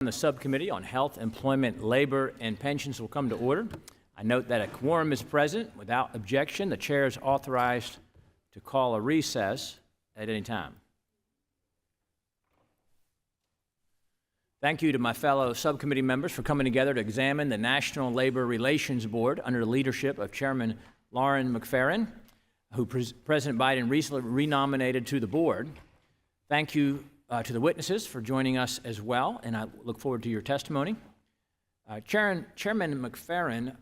The subcommittee on health, employment, labor, and pensions will come to order. I note that a quorum is present. Without objection, the chair is authorized to call a recess at any time. Thank you to my fellow subcommittee members for coming together to examine the National Labor Relations Board under the leadership of Chairman Lauren McFerrin, who President Biden recently renominated to the board. Thank you to the witnesses for joining us as well, and I look forward to your testimony. Chairman McFerrin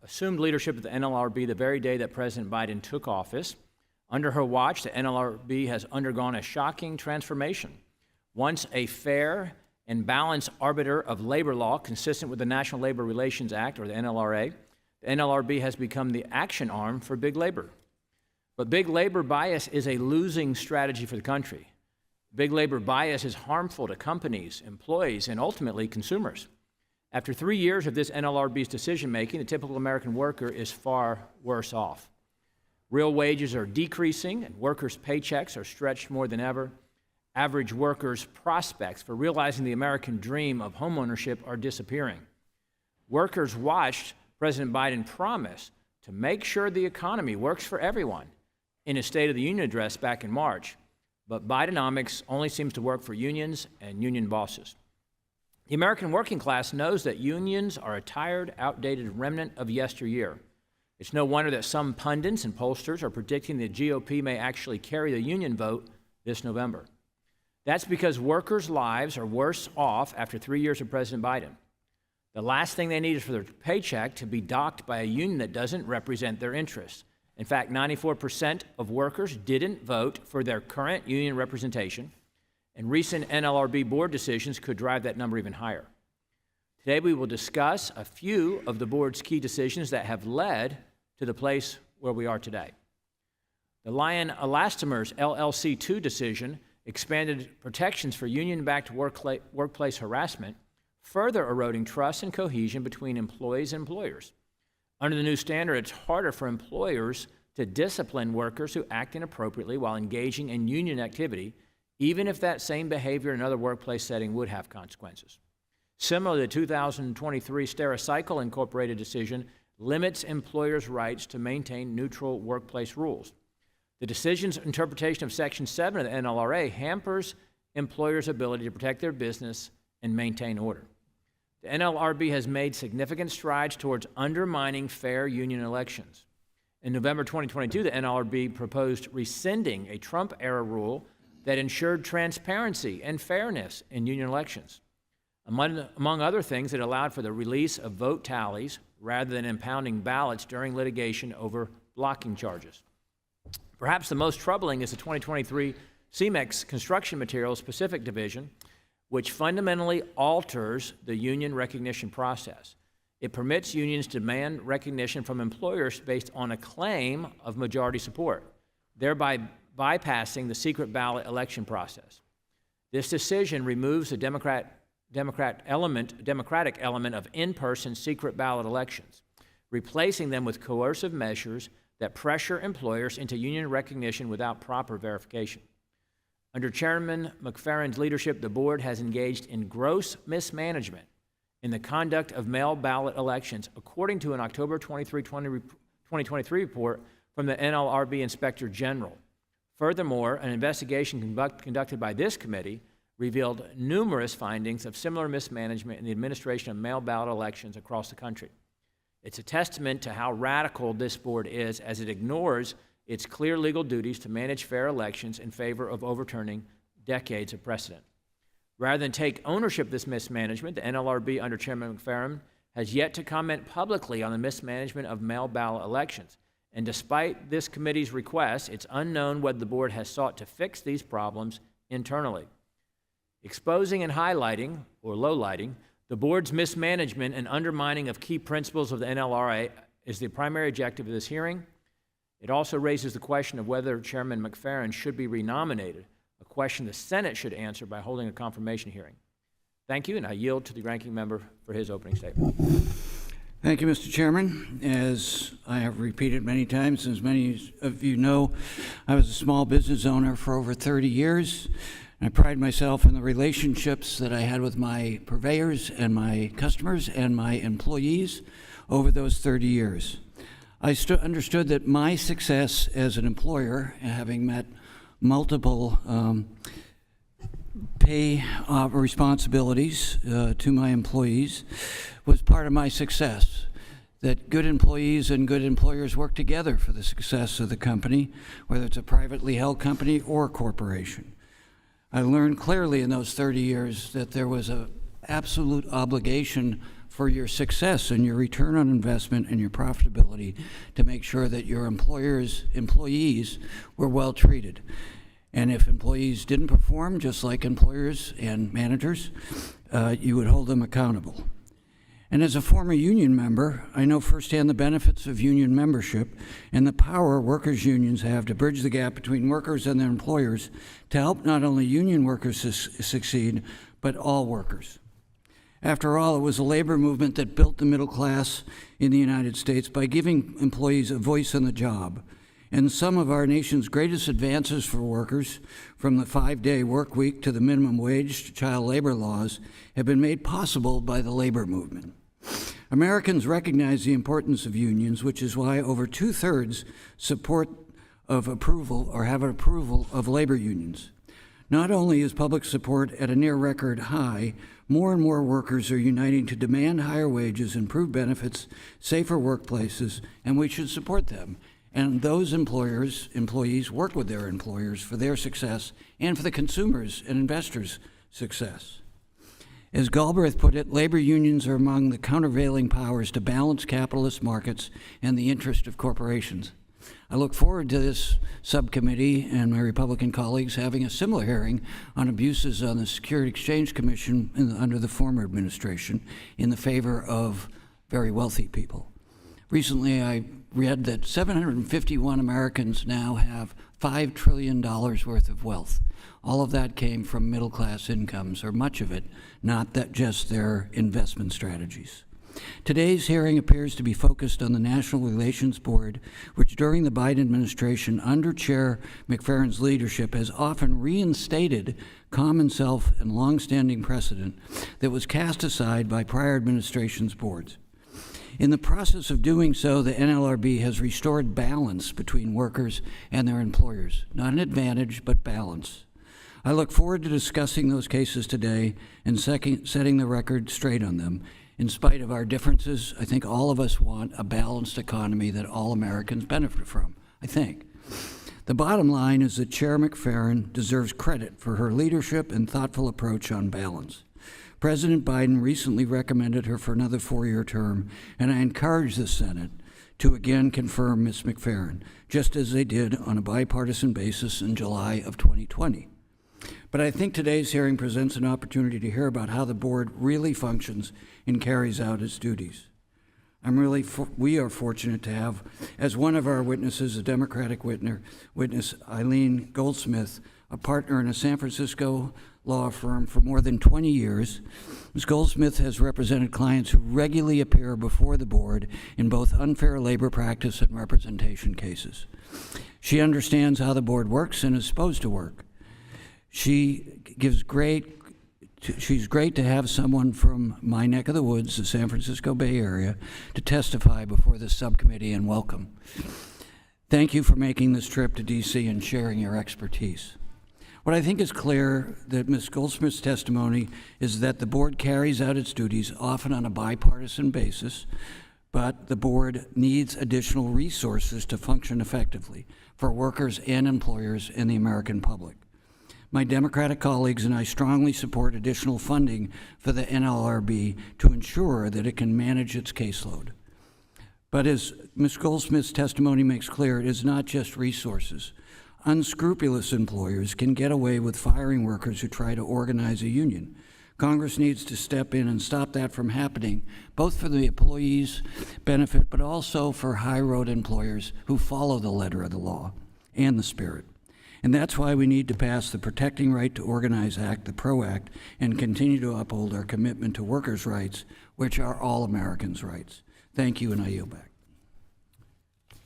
assumed leadership of the NLRB the very day that President Biden took office. Under her watch, the NLRB has undergone a shocking transformation. Once a fair and balanced arbiter of labor law consistent with the National Labor Relations Act, or the NLRA, the NLRB has become the action arm for big labor. But big labor bias is a losing strategy for the country. Big labor bias is harmful to companies, employees, and ultimately consumers. After 3 years of this NLRB's decision-making, the typical American worker is far worse off. Real wages are decreasing, and workers' paychecks are stretched more than ever. Average workers' prospects for realizing the American dream of homeownership are disappearing. Workers watched President Biden promise to make sure the economy works for everyone in his State of the Union address back in March. But Bidenomics only seems to work for unions and union bosses. The American working class knows that unions are a tired, outdated remnant of yesteryear. It's no wonder that some pundits and pollsters are predicting the GOP may actually carry the union vote this November. That's because workers' lives are worse off after 3 years of President Biden. The last thing they need is for their paycheck to be docked by a union that doesn't represent their interests. In fact, 94% of workers didn't vote for their current union representation, and recent NLRB board decisions could drive that number even higher. Today, we will discuss a few of the board's key decisions that have led to the place where we are today. The Lion Elastomers LLC 2 decision expanded protections for union-backed workplace harassment, further eroding trust and cohesion between employees and employers. Under the new standard, it's harder for employers to discipline workers who act inappropriately while engaging in union activity, even if that same behavior in another workplace setting would have consequences. Similarly, the 2023 Stericycle Incorporated decision limits employers' rights to maintain neutral workplace rules. The decision's interpretation of Section 7 of the NLRA hampers employers' ability to protect their business and maintain order. The NLRB has made significant strides towards undermining fair union elections. In November 2022, the NLRB proposed rescinding a Trump-era rule that ensured transparency and fairness in union elections. Among other things, it allowed for the release of vote tallies rather than impounding ballots during litigation over blocking charges. Perhaps the most troubling is the 2023 CMEX Construction Materials Pacific Division, which fundamentally alters the union recognition process. It permits unions to demand recognition from employers based on a claim of majority support, thereby bypassing the secret ballot election process. This decision removes the democratic element of in-person secret ballot elections, replacing them with coercive measures that pressure employers into union recognition without proper verification. Under Chairman McFerrin's leadership, the board has engaged in gross mismanagement in the conduct of mail ballot elections, according to an October 2023 report from the NLRB Inspector General. Furthermore, an investigation conducted by this committee revealed numerous findings of similar mismanagement in the administration of mail ballot elections across the country. It's a testament to how radical this board is, as it ignores its clear legal duties to manage fair elections in favor of overturning decades of precedent. Rather than take ownership of this mismanagement, the NLRB under Chairman McFerrin has yet to comment publicly on the mismanagement of mail ballot elections. And despite this committee's request, it's unknown whether the board has sought to fix these problems internally. Exposing and highlighting, or lowlighting, the board's mismanagement and undermining of key principles of the NLRA is the primary objective of this hearing. It also raises the question of whether Chairman McFerrin should be renominated, a question the Senate should answer by holding a confirmation hearing. Thank you, and I yield to the ranking member for his opening statement. Thank you, Mr. Chairman. As I have repeated many times, as many of you know, I was a small business owner for over 30 years. I pride myself in the relationships that I had with my purveyors and my customers and my employees over those 30 years. I understood that my success as an employer, having met multiple pay responsibilities to my employees, was part of my success. That good employees and good employers work together for the success of the company, whether it's a privately held company or a corporation. I learned clearly in those 30 years that there was an absolute obligation for your success and your return on investment and your profitability to make sure that your employees were well treated. And if employees didn't perform, just like employers and managers, you would hold them accountable. And as a former union member, I know firsthand the benefits of union membership and the power workers' unions have to bridge the gap between workers and their employers to help not only union workers succeed, but all workers. After all, it was a labor movement that built the middle class in the United States by giving employees a voice on the job. And some of our nation's greatest advances for workers, from the 5-day work week to the minimum wage to child labor laws, have been made possible by the labor movement. Americans recognize the importance of unions, which is why over 2/3 support of approval or have an approval of labor unions. Not only is public support at a near record high, more and more workers are uniting to demand higher wages, improved benefits, safer workplaces, and we should support them. And those employees work with their employers for their success and for the consumers' and investors' success. As Galbraith put it, labor unions are among the countervailing powers to balance capitalist markets and the interest of corporations. I look forward to this subcommittee and my Republican colleagues having a similar hearing on abuses on the Security Exchange Commission under the former administration in the favor of very wealthy people. Recently, I read that 751 Americans now have $5 trillion worth of wealth. All of that came from middle-class incomes, or much of it, not that just their investment strategies. Today's hearing appears to be focused on the National Relations Board, which during the Biden administration, under Chair McFerrin's leadership, has often reinstated common self and longstanding precedent that was cast aside by prior administrations' boards. In the process of doing so, the NLRB has restored balance between workers and their employers. Not an advantage, but balance. I look forward to discussing those cases today and setting the record straight on them. In spite of our differences, I think all of us want a balanced economy that all Americans benefit from, I think. The bottom line is that Chair McFerrin deserves credit for her leadership and thoughtful approach on balance. President Biden recently recommended her for another 4-year term, and I encourage the Senate to again confirm Ms. McFerrin, just as they did on a bipartisan basis in July of 2020. But I think today's hearing presents an opportunity to hear about how the board really functions and carries out its duties. We are fortunate to have, as one of our witnesses, a Democratic witness, Eileen Goldsmith, a partner in a San Francisco law firm for more than 20 years. Ms. Goldsmith has represented clients who regularly appear before the board in both unfair labor practice and representation cases. She understands how the board works and is supposed to work. She's great to have someone from my neck of the woods, the San Francisco Bay Area, to testify before this subcommittee, and welcome. Thank you for making this trip to DC and sharing your expertise. What I think is clear that Ms. Goldsmith's testimony is that the board carries out its duties often on a bipartisan basis, but the board needs additional resources to function effectively for workers and employers and the American public. My Democratic colleagues and I strongly support additional funding for the NLRB to ensure that it can manage its caseload. But as Ms. Goldsmith's testimony makes clear, it is not just resources. Unscrupulous employers can get away with firing workers who try to organize a union. Congress needs to step in and stop that from happening, both for the employees' benefit, but also for high-road employers who follow the letter of the law and the spirit. And that's why we need to pass the Protecting Right to Organize Act, the PRO Act, and continue to uphold our commitment to workers' rights, which are all Americans' rights. Thank you, and I yield back.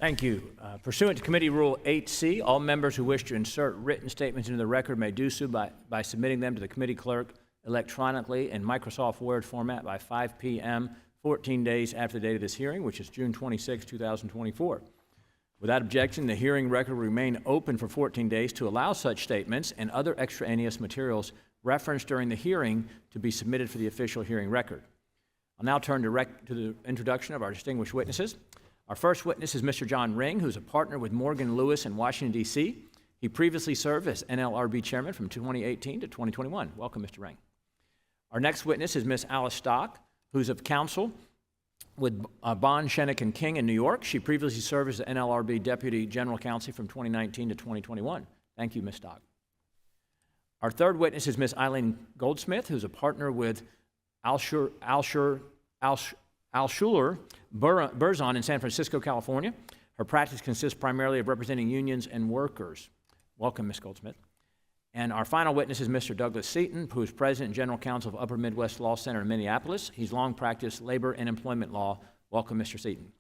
Thank you. Pursuant to Committee Rule 8C, all members who wish to insert written statements into the record may do so by submitting them to the committee clerk electronically in Microsoft Word format by 5 p.m. 14 days after the date of this hearing, which is June 26, 2024. Without objection, the hearing record will remain open for 14 days to allow such statements and other extraneous materials referenced during the hearing to be submitted for the official hearing record. I'll now turn to the introduction of our distinguished witnesses. Our first witness is Mr. John Ring, who's a partner with Morgan Lewis in Washington, D.C. He previously served as NLRB chairman from 2018 to 2021. Welcome, Mr. Ring. Our next witness is Ms. Alice Stock, who's of counsel with Bond, Shennick & King in New York. She previously served as the NLRB Deputy General Counsel from 2019 to 2021. Thank you, Ms. Stock. Our third witness is Ms. Eileen Goldsmith, who's a partner with Alschuler Burzon in San Francisco, California. Her practice consists primarily of representing unions and workers. Welcome, Ms. Goldsmith. And our final witness is Mr. Douglas Seaton, who is President and General Counsel of Upper Midwest Law Center in Minneapolis. He's long practiced labor and employment law. Welcome, Mr. Seaton.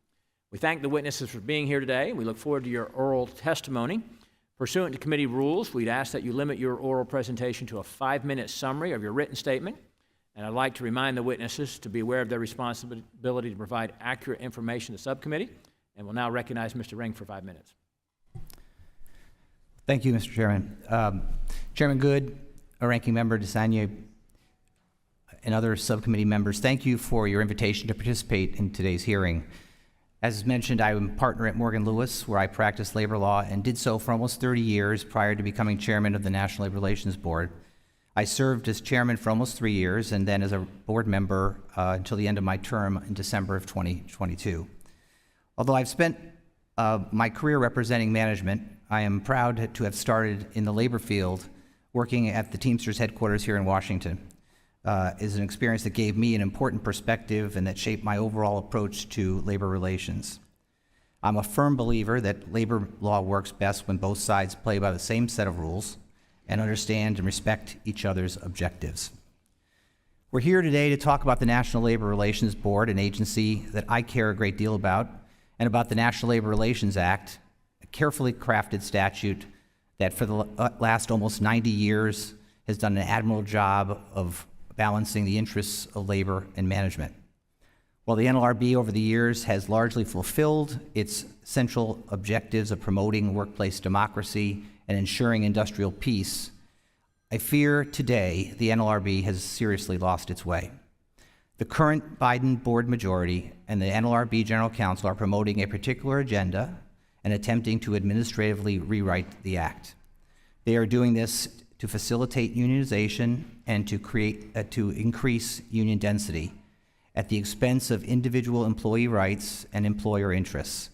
We thank the witnesses for being here today. We look forward to your oral testimony. Pursuant to committee rules, we'd ask that you limit your oral presentation to a 5-minute summary of your written statement. And I'd like to remind the witnesses to be aware of their responsibility to provide accurate information to the subcommittee. And we'll now recognize Mr. Ring for 5 minutes. Thank you, Mr. Chairman. Chairman Good, Ranking Member DeSagne, and other subcommittee members, thank you for your invitation to participate in today's hearing. As mentioned, I am a partner at Morgan Lewis, where I practice labor law and did so for almost 30 years prior to becoming chairman of the National Labor Relations Board. I served as chairman for almost 3 years and then as a board member until the end of my term in December of 2022. Although I've spent my career representing management, I am proud to have started in the labor field working at the Teamsters headquarters here in Washington. Is an experience that gave me an important perspective and that shaped my overall approach to labor relations. I'm a firm believer that labor law works best when both sides play by the same set of rules and understand and respect each other's objectives. We're here today to talk about the National Labor Relations Board, an agency that I care a great deal about, and about the National Labor Relations Act, a carefully crafted statute that for the last almost 90 years has done an admirable job of balancing the interests of labor and management. While the NLRB over the years has largely fulfilled its central objectives of promoting workplace democracy and ensuring industrial peace, I fear today the NLRB has seriously lost its way. The current Biden board majority and the NLRB General Counsel are promoting a particular agenda and attempting to administratively rewrite the act. They are doing this to facilitate unionization and to increase union density at the expense of individual employee rights and employer interests,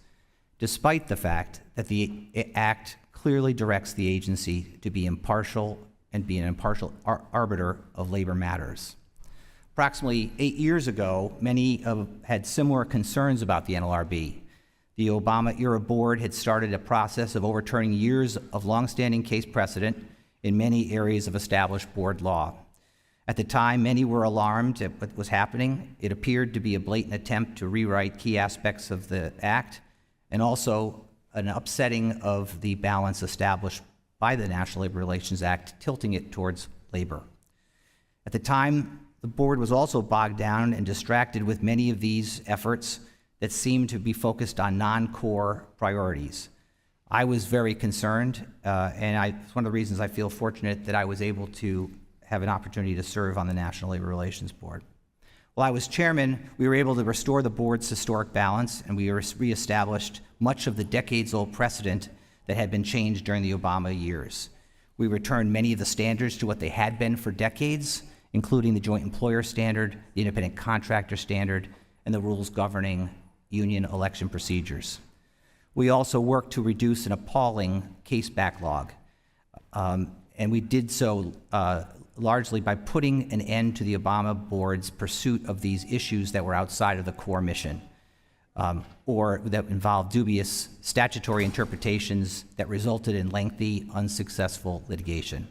despite the fact that the act clearly directs the agency to be impartial and be an impartial arbiter of labor matters. Approximately 8 years ago, many had similar concerns about the NLRB. The Obama-era board had started a process of overturning years of longstanding case precedent in many areas of established board law. At the time, many were alarmed at what was happening. It appeared to be a blatant attempt to rewrite key aspects of the act and also an upsetting of the balance established by the National Labor Relations Act, tilting it towards labor. At the time, the board was also bogged down and distracted with many of these efforts that seemed to be focused on non-core priorities. I was very concerned, and it's one of the reasons I feel fortunate that I was able to have an opportunity to serve on the National Labor Relations Board. While I was chairman, we were able to restore the board's historic balance, and we reestablished much of the decades-old precedent that had been changed during the Obama years. We returned many of the standards to what they had been for decades, including the joint employer standard, the independent contractor standard, and the rules governing union election procedures. We also worked to reduce an appalling case backlog, and we did so largely by putting an end to the Obama board's pursuit of these issues that were outside of the core mission, or that involved dubious statutory interpretations that resulted in lengthy, unsuccessful litigation.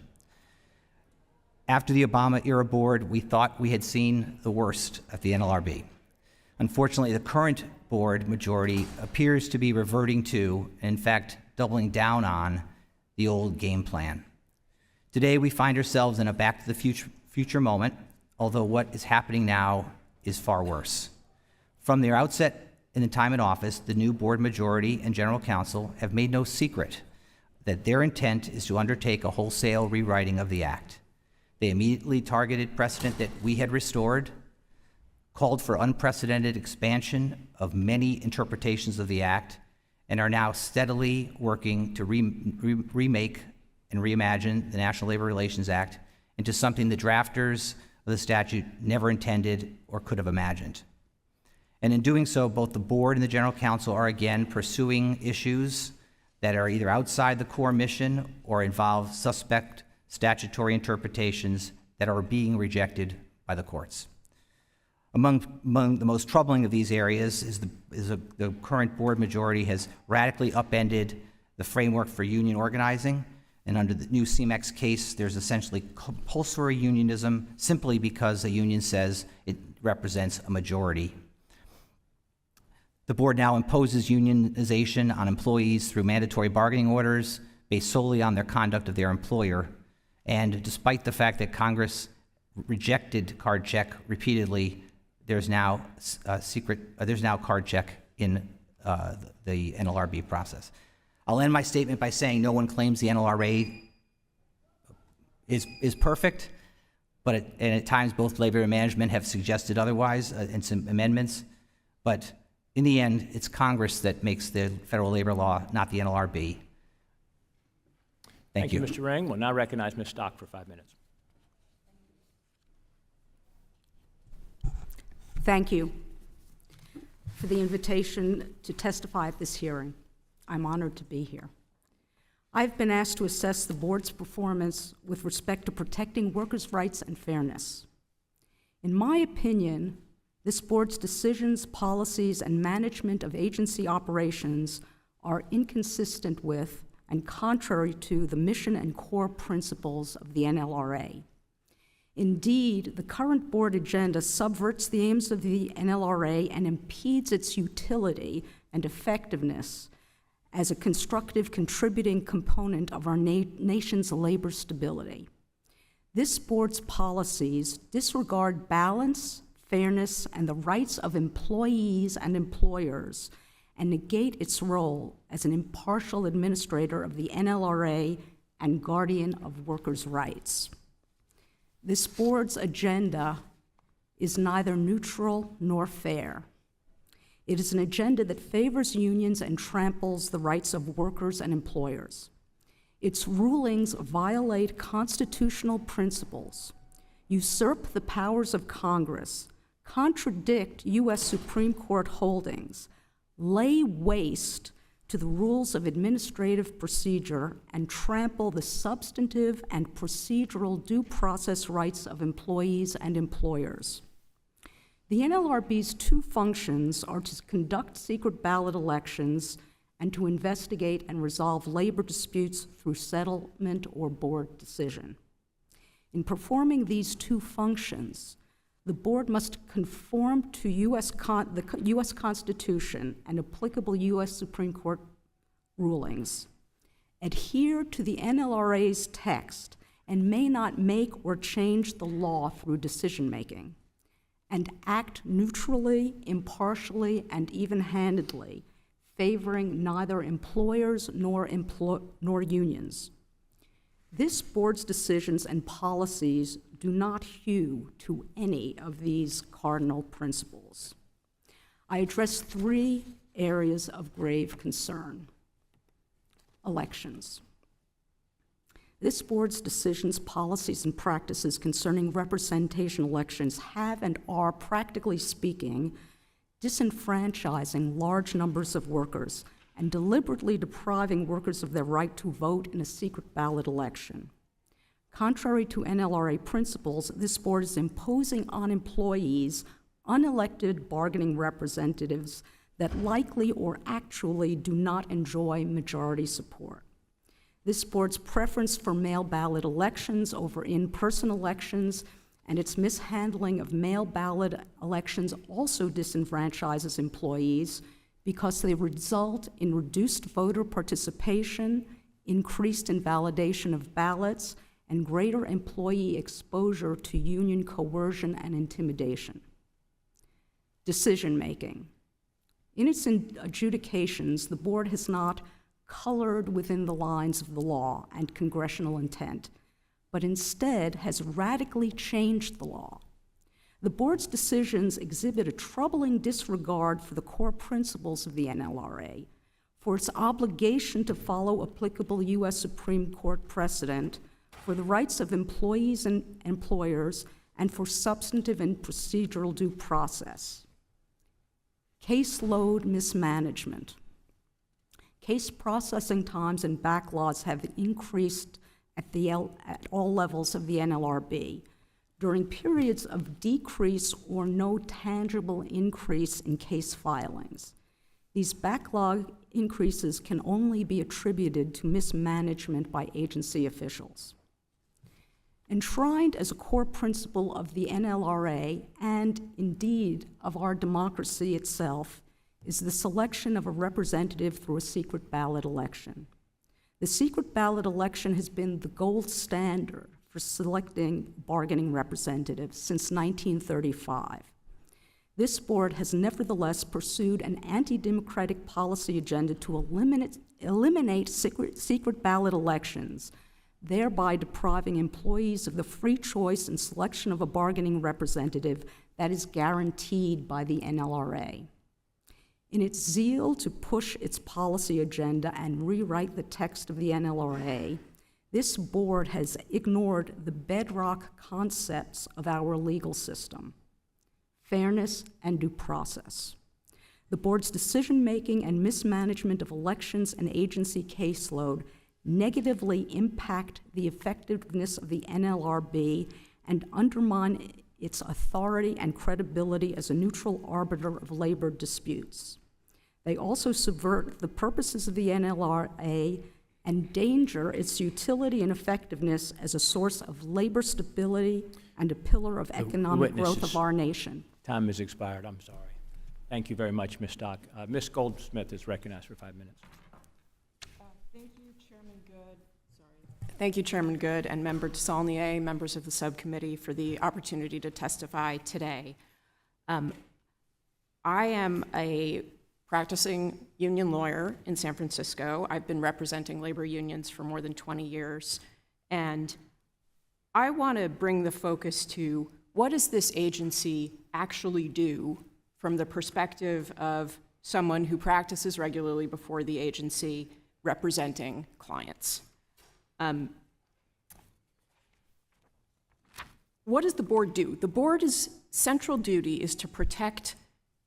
After the Obama-era board, we thought we had seen the worst at the NLRB. Unfortunately, the current board majority appears to be reverting to, in fact, doubling down on, the old game plan. Today, we find ourselves in a back to the future moment, although what is happening now is far worse. From their outset in the time in office, the new board majority and general counsel have made no secret that their intent is to undertake a wholesale rewriting of the act. They immediately targeted precedent that we had restored, called for unprecedented expansion of many interpretations of the act, and are now steadily working to remake and reimagine the National Labor Relations Act into something the drafters of the statute never intended or could have imagined. And in doing so, both the board and the general counsel are again pursuing issues that are either outside the core mission or involve suspect statutory interpretations that are being rejected by the courts. Among the most troubling of these areas is the current board majority has radically upended the framework for union organizing, and under the new CMEX case, there's essentially compulsory unionism simply because a union says it represents a majority. The board now imposes unionization on employees through mandatory bargaining orders based solely on their conduct of their employer, and despite the fact that Congress rejected card check repeatedly, there's now card check in the NLRB process. I'll end my statement by saying no one claims the NLRA is perfect, but at times both labor and management have suggested otherwise in some amendments. But in the end, it's Congress that makes the federal labor law, not the NLRB. Thank you. Mr. Ring. We'll now recognize Ms. Stock for 5 minutes. Thank you for the invitation to testify at this hearing. I'm honored to be here. I've been asked to assess the board's performance with respect to protecting workers' rights and fairness. In my opinion, this board's decisions, policies, and management of agency operations are inconsistent with and contrary to the mission and core principles of the NLRA. Indeed, the current board agenda subverts the aims of the NLRA and impedes its utility and effectiveness as a constructive contributing component of our nation's labor stability. This board's policies disregard balance, fairness, and the rights of employees and employers, and negate its role as an impartial administrator of the NLRA and guardian of workers' rights. This board's agenda is neither neutral nor fair. It is an agenda that favors unions and tramples the rights of workers and employers. Its rulings violate constitutional principles, usurp the powers of Congress, contradict U.S. Supreme Court holdings, lay waste to the rules of administrative procedure, and trample the substantive and procedural due process rights of employees and employers. The NLRB's two functions are to conduct secret ballot elections and to investigate and resolve labor disputes through settlement or board decision. In performing these two functions, the board must conform to the U.S. Constitution and applicable U.S. Supreme Court rulings, adhere to the NLRA's text, and may not make or change the law through decision-making, and act neutrally, impartially, and even-handedly, favoring neither employers nor unions. This board's decisions and policies do not hew to any of these cardinal principles. I address three areas of grave concern. Elections. This board's decisions, policies, and practices concerning representation elections have and are, practically speaking, disenfranchising large numbers of workers and deliberately depriving workers of their right to vote in a secret ballot election. Contrary to NLRA principles, this board is imposing on employees unelected bargaining representatives that likely or actually do not enjoy majority support. This board's preference for mail ballot elections over in-person elections and its mishandling of mail ballot elections also disenfranchises employees because they result in reduced voter participation, increased invalidation of ballots, and greater employee exposure to union coercion and intimidation. Decision-making. In its adjudications, the board has not colored within the lines of the law and congressional intent, but instead has radically changed the law. The board's decisions exhibit a troubling disregard for the core principles of the NLRA, for its obligation to follow applicable U.S. Supreme Court precedent, for the rights of employees and employers, and for substantive and procedural due process. Caseload mismanagement. Case processing times and backlogs have increased at all levels of the NLRB during periods of decrease or no tangible increase in case filings. These backlog increases can only be attributed to mismanagement by agency officials. Enshrined as a core principle of the NLRA, and indeed of our democracy itself, is the selection of a representative through a secret ballot election. The secret ballot election has been the gold standard for selecting bargaining representatives since 1935. This board has nevertheless pursued an anti-democratic policy agenda to eliminate secret ballot elections, thereby depriving employees of the free choice and selection of a bargaining representative that is guaranteed by the NLRA. In its zeal to push its policy agenda and rewrite the text of the NLRA, this board has ignored the bedrock concepts of our legal system: fairness and due process. The board's decision-making and mismanagement of elections and agency caseload negatively impact the effectiveness of the NLRB and undermine its authority and credibility as a neutral arbiter of labor disputes. They also subvert the purposes of the NLRA and endanger its utility and effectiveness as a source of labor stability and a pillar of economic growth of our nation. Time has expired. I'm sorry. Thank you very much, Ms. Stock. Ms. Goldsmith is recognized for 5 minutes. Thank you, Chairman Good. Thank you, Chairman Good, and Member Desaulnier, members of the subcommittee, for the opportunity to testify today. I am a practicing union lawyer in San Francisco. I've been representing labor unions for more than 20 years, and I want to bring the focus to what does this agency actually do from the perspective of someone who practices regularly before the agency representing clients. What does the board do? The board's central duty is to protect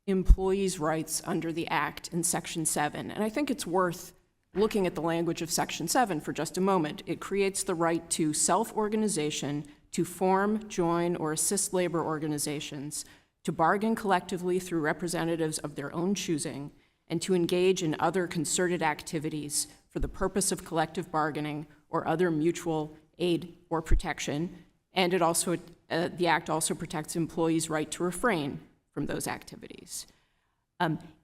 employees' rights under the Act in Section 7. And I think it's worth looking at the language of Section 7 for just a moment. It creates the right to self-organization, to form, join, or assist labor organizations, to bargain collectively through representatives of their own choosing, and to engage in other concerted activities for the purpose of collective bargaining or other mutual aid or protection. And it also, the Act also protects employees' right to refrain from those activities.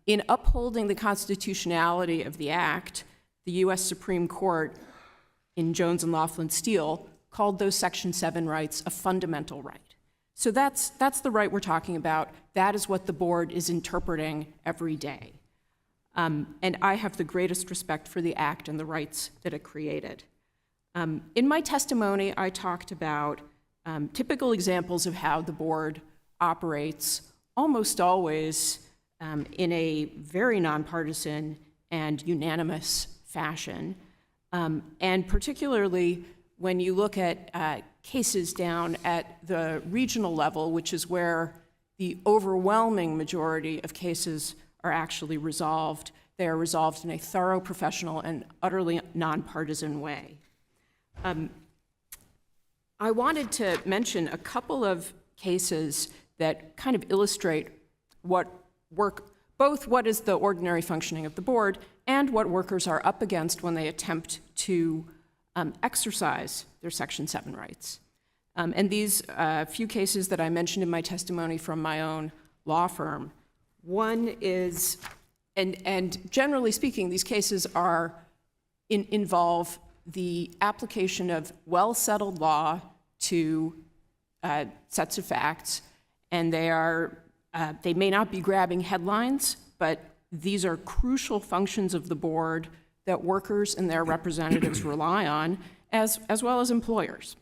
In upholding the constitutionality of the Act, the U.S. Supreme Court in Jones and Laughlin Steel called those Section 7 rights a fundamental right. So that's the right we're talking about. That is what the board is interpreting every day. And I have the greatest respect for the Act and the rights that it created. In my testimony, I talked about typical examples of how the board operates, almost always in a very nonpartisan and unanimous fashion. And particularly when you look at cases down at the regional level, which is where the overwhelming majority of cases are actually resolved, they are resolved in a thorough, professional, and utterly nonpartisan way. I wanted to mention a couple of cases that kind of illustrate both what is the ordinary functioning of the board and what workers are up against when they attempt to exercise their Section 7 rights. And these few cases that I mentioned in my testimony from my own law firm, one is, and generally speaking, these cases involve the application of well-settled law to sets of facts, and they may not be grabbing headlines, but these are crucial functions of the board that workers and their representatives rely on, as well as employers.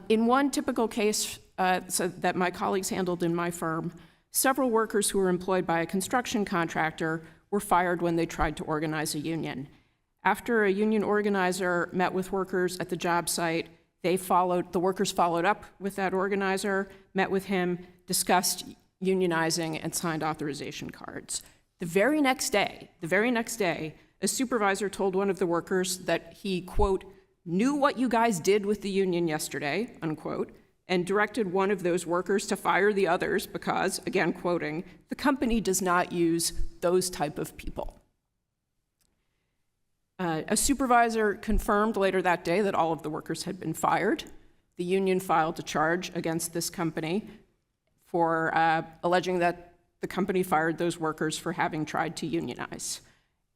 In one typical case that my colleagues handled in my firm, several workers who were employed by a construction contractor were fired when they tried to organize a union. After a union organizer met with workers at the job site, the workers followed up with that organizer, met with him, discussed unionizing, and signed authorization cards. The very next day, a supervisor told one of the workers that he, quote, knew what you guys did with the union yesterday, unquote, and directed one of those workers to fire the others because, again quoting, the company does not use those type of people. A supervisor confirmed later that day that all of the workers had been fired. The union filed a charge against this company for alleging that the company fired those workers for having tried to unionize.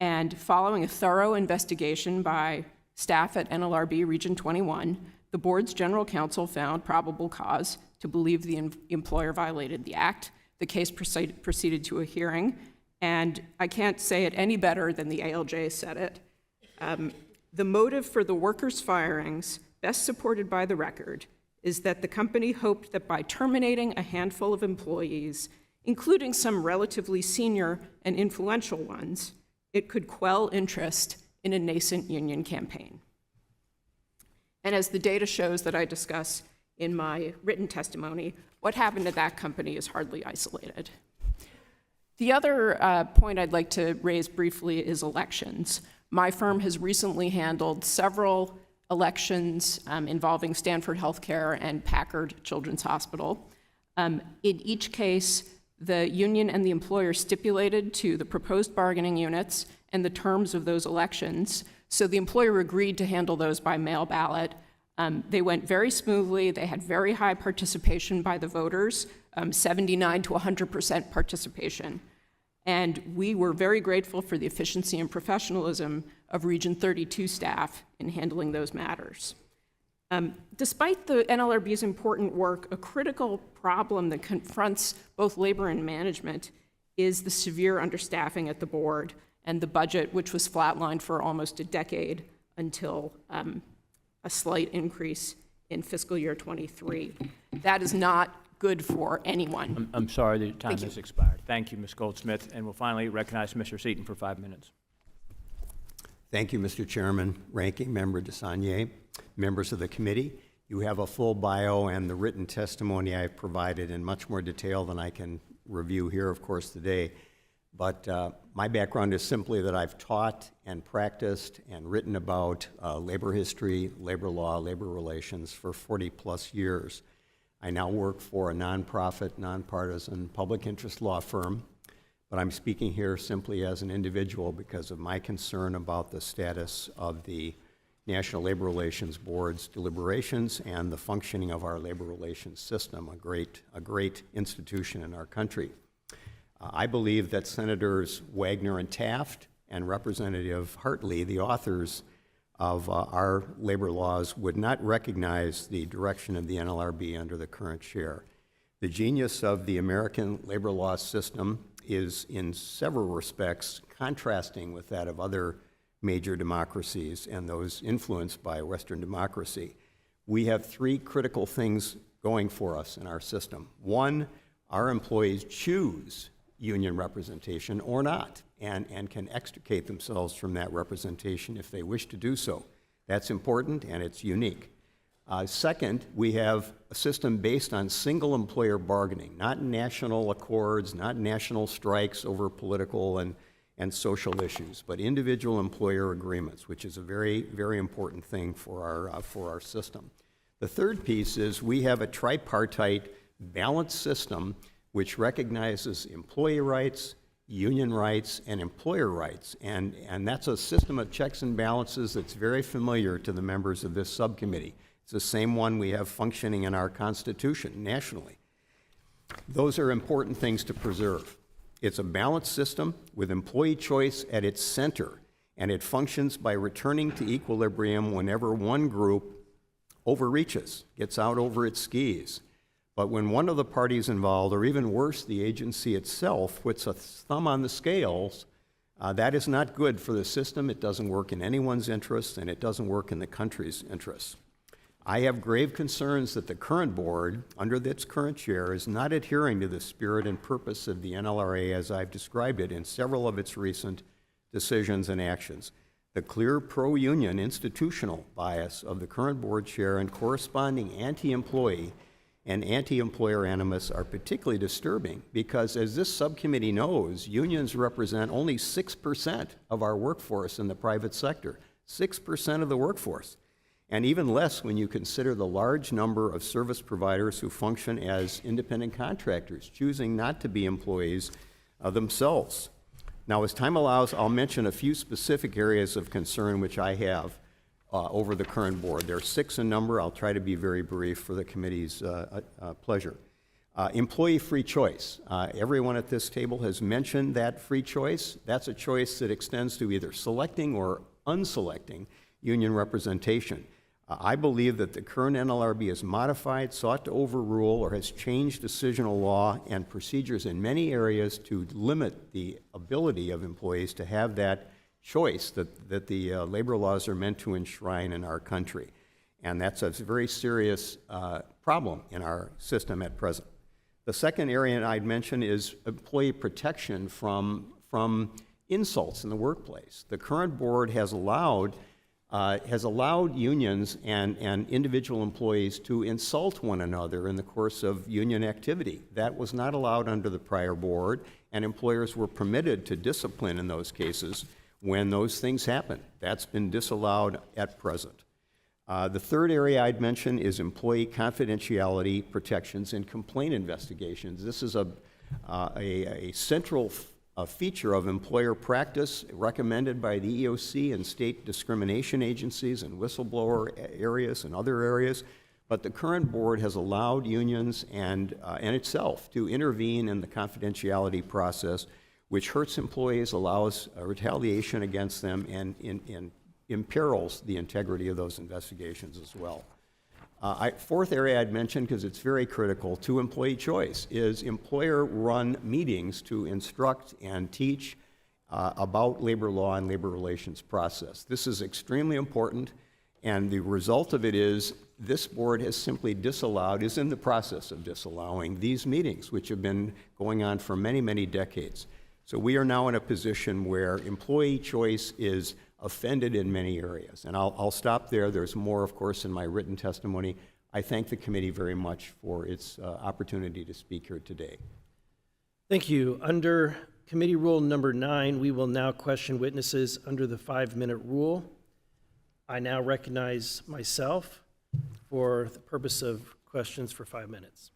And following a thorough investigation by staff at NLRB Region 21, the board's general counsel found probable cause to believe the employer violated the act. The case proceeded to a hearing, and I can't say it any better than the ALJ said it. The motive for the workers' firings, best supported by the record, is that the company hoped that by terminating a handful of employees, including some relatively senior and influential ones, it could quell interest in a nascent union campaign. And as the data shows that I discuss in my written testimony, what happened at that company is hardly isolated. The other point I'd like to raise briefly is elections. My firm has recently handled several elections involving Stanford Healthcare and Packard Children's Hospital. In each case, the union and the employer stipulated to the proposed bargaining units and the terms of those elections, so the employer agreed to handle those by mail ballot. They went very smoothly. They had very high participation by the voters, 79 to 100% participation. And we were very grateful for the efficiency and professionalism of Region 32 staff in handling those matters. Despite the NLRB's important work, a critical problem that confronts both labor and management is the severe understaffing at the board and the budget, which was flatlined for almost a decade until a slight increase in fiscal year 23. That is not good for anyone. I'm sorry, the time has expired. Thank you, Ms. Goldsmith, and we'll finally recognize Mr. Seaton for 5 minutes. Thank you, Mr. Chairman, Ranking Member DeSagne, members of the committee. You have a full bio and the written testimony I've provided in much more detail than I can review here, of course, today. But my background is simply that I've taught and practiced and written about labor history, labor law, labor relations for 40-plus years. I now work for a nonprofit, nonpartisan public interest law firm, but I'm speaking here simply as an individual because of my concern about the status of the National Labor Relations Board's deliberations and the functioning of our labor relations system, a great institution in our country. I believe that Senators Wagner and Taft and Representative Hartley, the authors of our labor laws, would not recognize the direction of the NLRB under the current chair. The genius of the American labor law system is in several respects contrasting with that of other major democracies and those influenced by Western democracy. We have three critical things going for us in our system. One, our employees choose union representation or not, and can extricate themselves from that representation if they wish to do so. That's important and it's unique. Second, we have a system based on single employer bargaining, not national accords, not national strikes over political and social issues, but individual employer agreements, which is a very, very important thing for our system. The third piece is we have a tripartite balanced system which recognizes employee rights, union rights, and employer rights. And that's a system of checks and balances that's very familiar to the members of this subcommittee. It's the same one we have functioning in our Constitution nationally. Those are important things to preserve. It's a balanced system with employee choice at its center, and it functions by returning to equilibrium whenever one group overreaches, gets out over its skis. But when one of the parties involved, or even worse, the agency itself, puts a thumb on the scales, that is not good for the system. It doesn't work in anyone's interests, and it doesn't work in the country's interests. I have grave concerns that the current board, under its current chair, is not adhering to the spirit and purpose of the NLRA as I've described it in several of its recent decisions and actions. The clear pro-union institutional bias of the current board chair and corresponding anti-employee and anti-employer animus are particularly disturbing because, as this subcommittee knows, unions represent only 6% of our workforce in the private sector, 6% of the workforce, and even less when you consider the large number of service providers who function as independent contractors, choosing not to be employees themselves. Now, as time allows, I'll mention a few specific areas of concern which I have over the current board. There are 6 in number. I'll try to be very brief for the committee's pleasure. Employee free choice. Everyone at this table has mentioned that free choice. That's a choice that extends to either selecting or unselecting union representation. I believe that the current NLRB has modified, sought to overrule, or has changed decisional law and procedures in many areas to limit the ability of employees to have that choice that the labor laws are meant to enshrine in our country. And that's a very serious problem in our system at present. The second area I'd mention is employee protection from insults in the workplace. The current board has allowed unions and individual employees to insult one another in the course of union activity. That was not allowed under the prior board, and employers were permitted to discipline in those cases when those things happen. That's been disallowed at present. The third area I'd mention is employee confidentiality protections in complaint investigations. This is a central feature of employer practice recommended by the EOC and state discrimination agencies and whistleblower areas and other areas. But the current board has allowed unions and itself to intervene in the confidentiality process, which hurts employees, allows retaliation against them, and imperils the integrity of those investigations as well. Fourth area I'd mention, because it's very critical to employee choice, is employer-run meetings to instruct and teach about labor law and labor relations process. This is extremely important, and the result of it is this board has simply disallowed, is in the process of disallowing these meetings, which have been going on for many, many decades. So we are now in a position where employee choice is offended in many areas. And I'll stop there. There's more, of course, in my written testimony. I thank the committee very much for its opportunity to speak here today. Thank you. Under committee rule number 9, we will now question witnesses under the 5-minute rule. I now recognize myself for the purpose of questions for 5 minutes.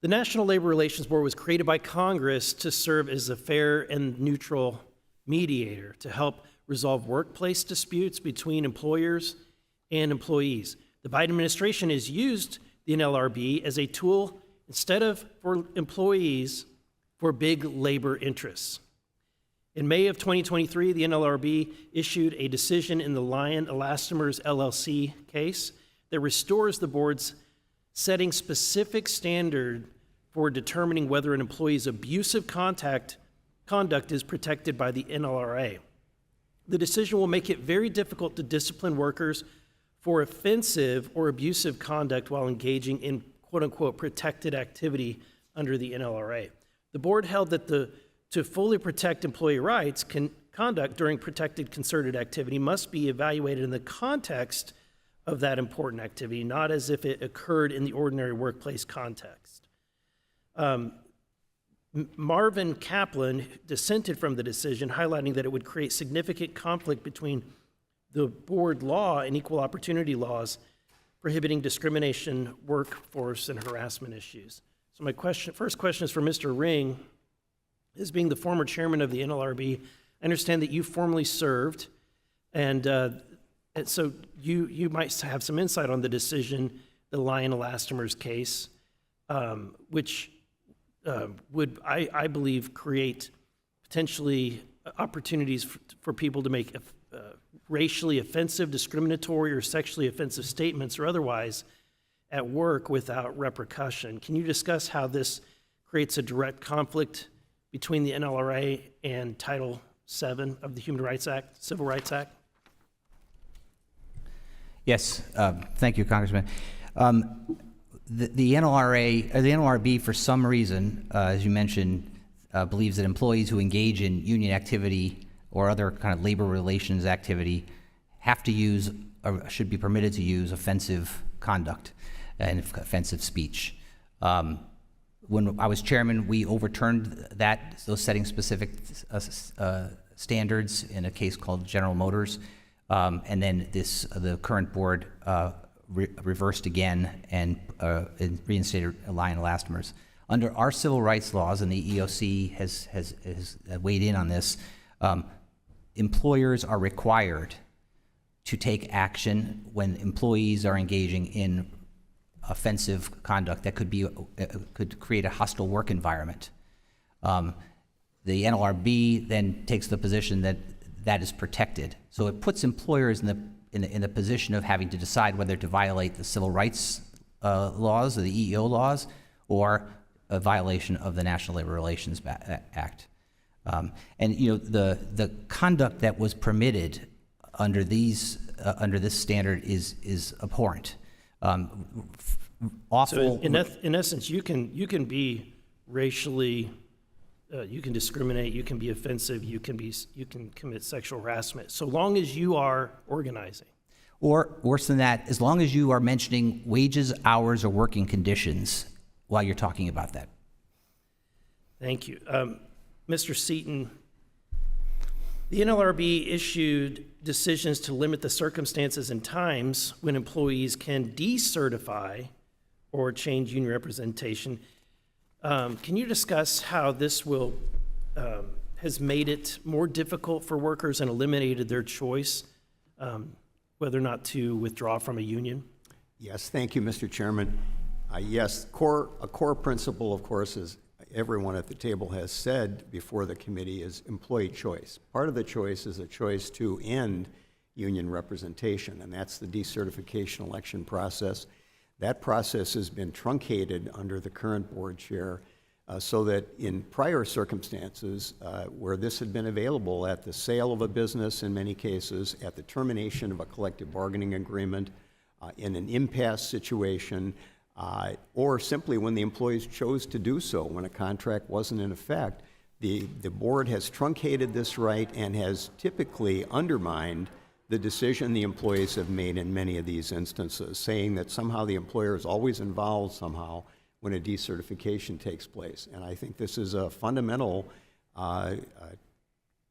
The National Labor Relations Board was created by Congress to serve as a fair and neutral mediator to help resolve workplace disputes between employers and employees. The Biden administration has used the NLRB as a tool instead of for employees for big labor interests. In May of 2023, the NLRB issued a decision in the Lion Elastomers LLC case that restores the board's setting specific standard for determining whether an employee's abusive conduct is protected by the NLRA. The decision will make it very difficult to discipline workers for offensive or abusive conduct while engaging in quote-unquote protected activity under the NLRA. The board held that to fully protect employee rights, conduct during protected concerted activity must be evaluated in the context of that important activity, not as if it occurred in the ordinary workplace context. Marvin Kaplan dissented from the decision, highlighting that it would create significant conflict between the board law and equal opportunity laws prohibiting discrimination, workforce, and harassment issues. So my first question is for Mr. Ring. As being the former chairman of the NLRB, I understand that you formerly served and And so you might have some insight on the decision, the Lion Elastomers case, which would, I believe, create potentially opportunities for people to make racially offensive, discriminatory, or sexually offensive statements or otherwise at work without repercussion. Can you discuss how this creates a direct conflict between the NLRA and Title VII of the Human Rights Act, Civil Rights Act? Yes, thank you, Congressman. The NLRA, or the NLRB, for some reason, as you mentioned, believes that employees who engage in union activity or other kind of labor relations activity have to use, or should be permitted to use, offensive conduct and offensive speech. When I was chairman, we overturned those setting specific standards in a case called General Motors, and then the current board reversed again and reinstated Lion Elastomers. Under our civil rights laws, and the EEOC has weighed in on this, employers are required to take action when employees are engaging in offensive conduct that could create a hostile work environment. The NLRB then takes the position that that is protected. So it puts employers in the position of having to decide whether to violate the civil rights laws or the EEO laws, or a violation of the National Labor Relations Act. And the conduct that was permitted under this standard is abhorrent. Awful. So in essence, you can be racially, you can discriminate, you can be offensive, you can commit sexual harassment, so long as you are organizing. Or worse than that, as long as you are mentioning wages, hours, or working conditions while you're talking about that. Thank you. Mr. Seaton, the NLRB issued decisions to limit the circumstances and times when employees can decertify or change union representation. Can you discuss how this has made it more difficult for workers and eliminated their choice whether or not to withdraw from a union? Yes, thank you, Mr. Chairman. Yes, a core principle, of course, as everyone at the table has said before the committee, is employee choice. Part of the choice is a choice to end union representation, and that's the decertification election process. That process has been truncated under the current board chair, so that in prior circumstances where this had been available, at the sale of a business in many cases, at the termination of a collective bargaining agreement, in an impasse situation, or simply when the employees chose to do so, when a contract wasn't in effect, the board has truncated this right and has typically undermined the decision the employees have made in many of these instances, saying that somehow the employer is always involved somehow when a decertification takes place. And I think this is a fundamental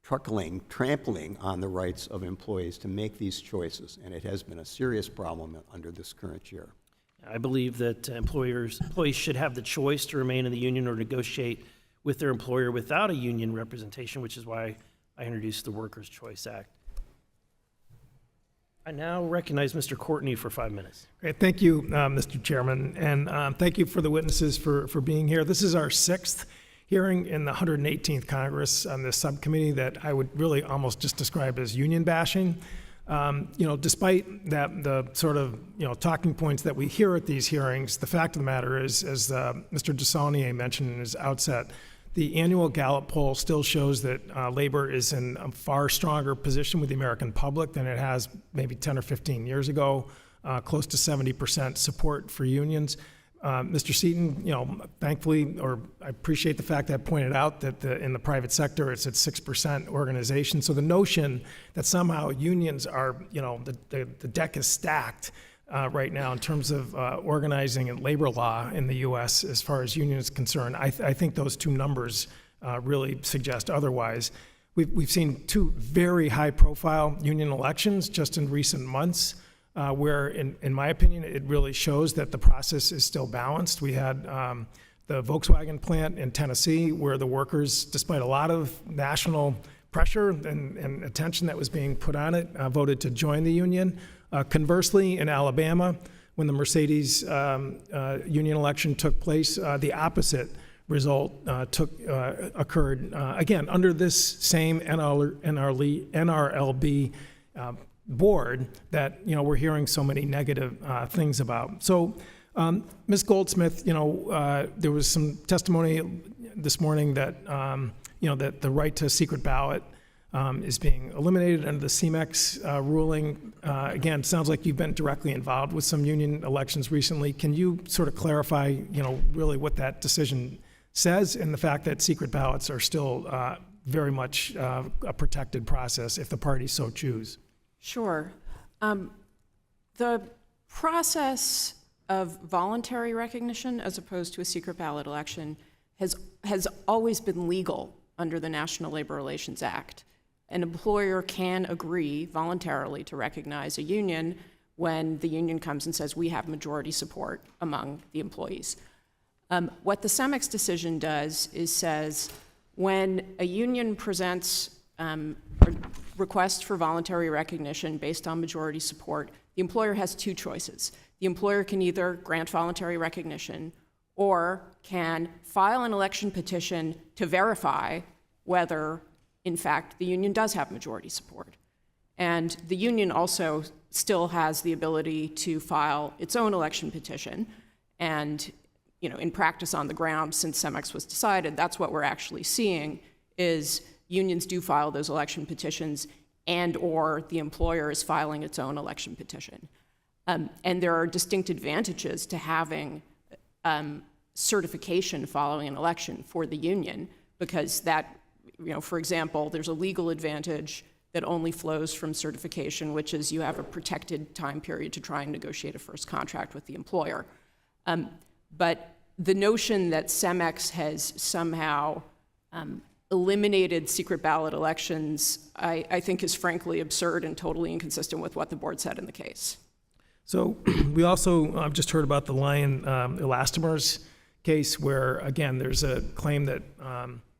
trampling on the rights of employees to make these choices, and it has been a serious problem under this current chair. I believe that employees should have the choice to remain in the union or negotiate with their employer without a union representation, which is why I introduced the Workers' Choice Act. I now recognize Mr. Courtney for 5 minutes. Great, thank you, Mr. Chairman, and thank you for the witnesses for being here. This is our 6th hearing in the 118th Congress on this subcommittee that I would really almost just describe as union bashing. Despite the sort of talking points that we hear at these hearings, the fact of the matter is, as Mr. Desaulnier mentioned in his outset, the annual Gallup poll still shows that labor is in a far stronger position with the American public than it has maybe 10 or 15 years ago, close to 70% support for unions. Mr. Seaton, thankfully, or I appreciate the fact that I pointed out that in the private sector it's at 6% organization. So the notion that somehow unions are, the deck is stacked right now in terms of organizing and labor law in the U.S. as far as union is concerned, I think those two numbers really suggest otherwise. We've seen 2 very high-profile union elections just in recent months, where, in my opinion, it really shows that the process is still balanced. We had the Volkswagen plant in Tennessee, where the workers, despite a lot of national pressure and attention that was being put on it, voted to join the union. Conversely, in Alabama, when the Mercedes union election took place, the opposite result occurred, again, under this same NRLB board that, we're hearing so many negative things about. So, Ms. Goldsmith, there was some testimony this morning that, that the right to secret ballot is being eliminated under the CMEX ruling. Again, sounds like you've been directly involved with some union elections recently. Can you sort of clarify, really what that decision says and the fact that secret ballots are still very much a protected process if the parties so choose? Sure. The process of voluntary recognition as opposed to a secret ballot election has always been legal under the National Labor Relations Act. An employer can agree voluntarily to recognize a union when the union comes and says, we have majority support among the employees. What the CEMEX decision does is says, when a union presents a request for voluntary recognition based on majority support, the employer has two choices. The employer can either grant voluntary recognition or can file an election petition to verify whether, in fact, the union does have majority support. And the union also still has the ability to file its own election petition. And, in practice on the ground, since CEMEX was decided, that's what we're actually seeing is unions do file those election petitions and or the employer is filing its own election petition. And there are distinct advantages to having certification following an election for the union because that, for example, there's a legal advantage that only flows from certification, which is you have a protected time period to try and negotiate a first contract with the employer. But the notion that CEMEX has somehow eliminated secret ballot elections, I think is frankly absurd and totally inconsistent with what the board said in the case. So we also just heard about the Lion Elastomers case where, again, there's a claim that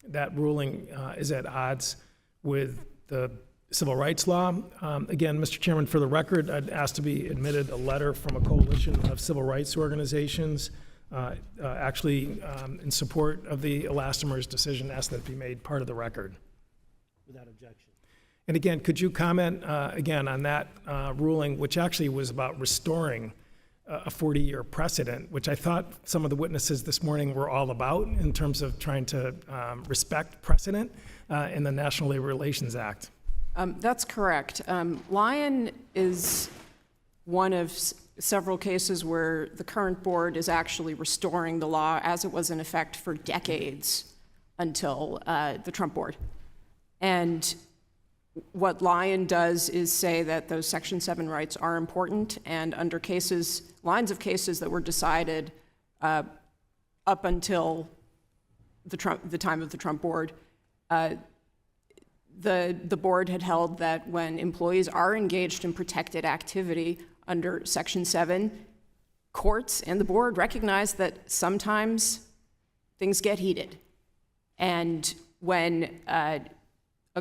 that ruling is at odds with the civil rights law. Again, Mr. Chairman, for the record, I'd ask to be admitted a letter from a coalition of civil rights organizations actually in support of the Elastomers decision, ask that it be made part of the record. Without objection. And again, could you comment again on that ruling, which actually was about restoring a 40-year precedent, which I thought some of the witnesses this morning were all about in terms of trying to respect precedent in the National Labor Relations Act? That's correct. Lion is one of several cases where the current board is actually restoring the law as it was in effect for decades until the Trump board. And what Lion does is say that those Section 7 rights are important, and under lines of cases that were decided up until the time of the Trump board, the board had held that when employees are engaged in protected activity under Section 7, courts and the board recognize that sometimes things get heated. And when a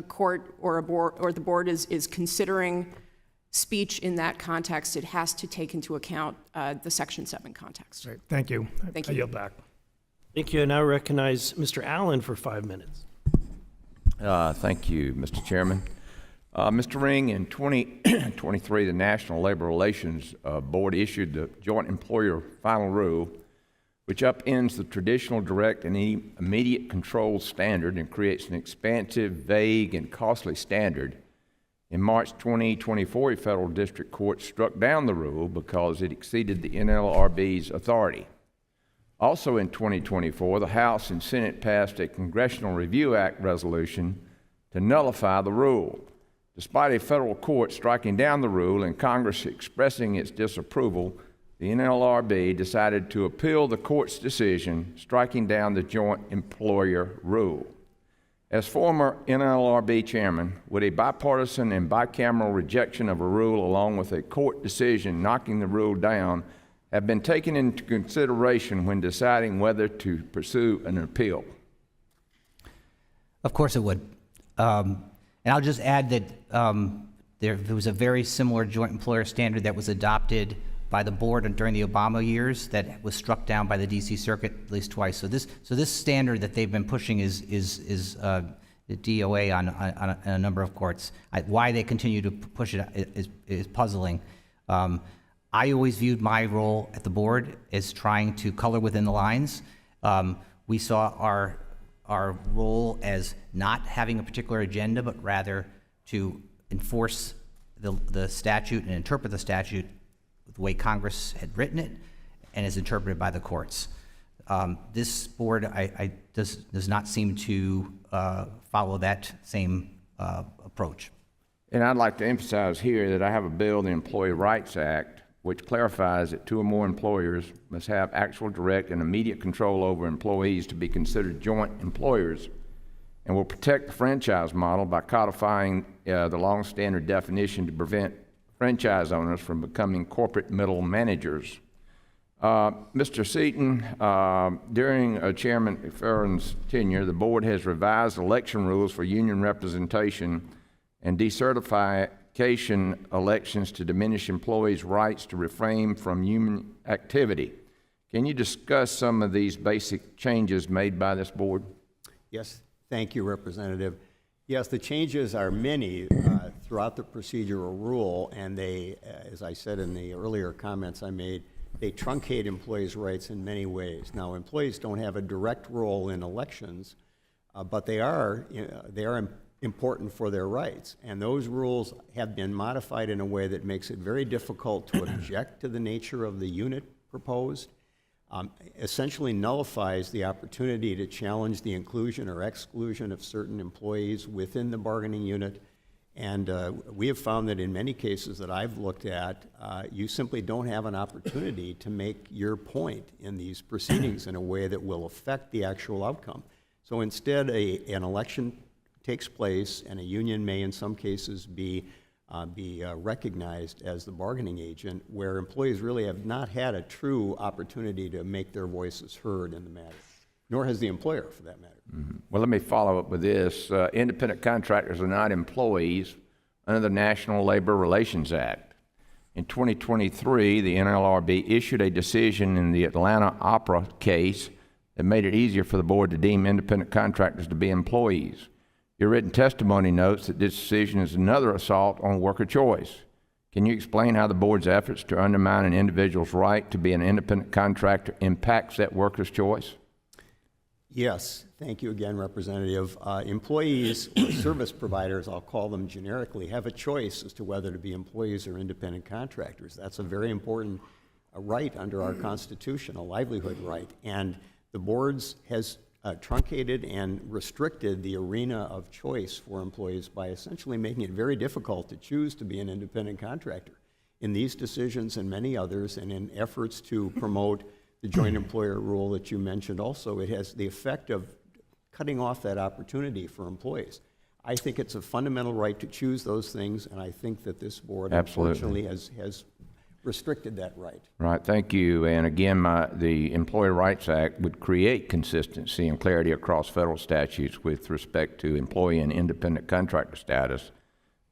court or a board or the board is considering speech in that context, it has to take into account the Section 7 context. Right. Thank you. Thank I you. yield back. Thank you. I now recognize Mr. Allen for 5 minutes. Thank you, Mr. Chairman. Mr. Ring, in 2023, the National Labor Relations Board issued the Joint Employer Final Rule, which upends the traditional direct and immediate control standard and creates an expansive, vague, and costly standard. In March 2024, a federal district court struck down the rule because it exceeded the NLRB's authority. Also in 2024, the House and Senate passed a Congressional Review Act resolution to nullify the rule. Despite a federal court striking down the rule and Congress expressing its disapproval, the NLRB decided to appeal the court's decision, striking down the joint employer rule. As former NLRB chairman, would a bipartisan and bicameral rejection of a rule along with a court decision knocking the rule down have been taken into consideration when deciding whether to pursue an appeal? Of course it would. And I'll just add that there was a very similar joint employer standard that was adopted by the board during the Obama years that was struck down by the DC Circuit at least twice. So this standard that they've been pushing is the DOA on a number of courts. Why they continue to push it is puzzling. I always viewed my role at the board as trying to color within the lines. We saw our role as not having a particular agenda, but rather to enforce the statute and interpret the statute the way Congress had written it and is interpreted by the courts. This board does not seem to follow that same approach. And I'd like to emphasize here that I have a bill, the Employee Rights Act, which clarifies that 2 or more employers must have actual, direct, and immediate control over employees to be considered joint employers, and will protect the franchise model by codifying the long-standing definition to prevent franchise owners from becoming corporate middle managers. Mr. Seaton, during Chairman McFerrin's tenure, the board has revised election rules for union representation and decertification elections to diminish employees' rights to refrain from union activity. Can you discuss some of these basic changes made by this board? Yes, thank you, Representative. Yes, the changes are many throughout the procedural rule, and they, as I said in the earlier comments I made, they truncate employees' rights in many ways. Now, employees don't have a direct role in elections, but they are important for their rights. And those rules have been modified in a way that makes it very difficult to object to the nature of the unit proposed, essentially nullifies the opportunity to challenge the inclusion or exclusion of certain employees within the bargaining unit. And we have found that in many cases that I've looked at, you simply don't have an opportunity to make your point in these proceedings in a way that will affect the actual outcome. So instead, an election takes place, and a union may in some cases be recognized as the bargaining agent, where employees really have not had a true opportunity to make their voices heard in the matter, nor has the employer, for that matter. Mm-hmm. Well, let me follow up with this. Independent contractors are not employees under the National Labor Relations Act. In 2023, the NLRB issued a decision in the Atlanta Opera case that made it easier for the board to deem independent contractors to be employees. Your written testimony notes that this decision is another assault on worker choice. Can you explain how the board's efforts to undermine an individual's right to be an independent contractor impacts that worker's choice? Yes, thank you again, Representative. Employees or service providers, I'll call them generically, have a choice as to whether to be employees or independent contractors. That's a very important right under our Constitution, a livelihood right. And the boards has truncated and restricted the arena of choice for employees by essentially making it very difficult to choose to be an independent contractor. In these decisions and many others, and in efforts to promote the joint employer rule that you mentioned also, it has the effect of cutting off that opportunity for employees. I think it's a fundamental right to choose those things, and I think that this board unfortunately has restricted that right. Right, thank you. And again, the Employee Rights Act would create consistency and clarity across federal statutes with respect to employee and independent contractor status.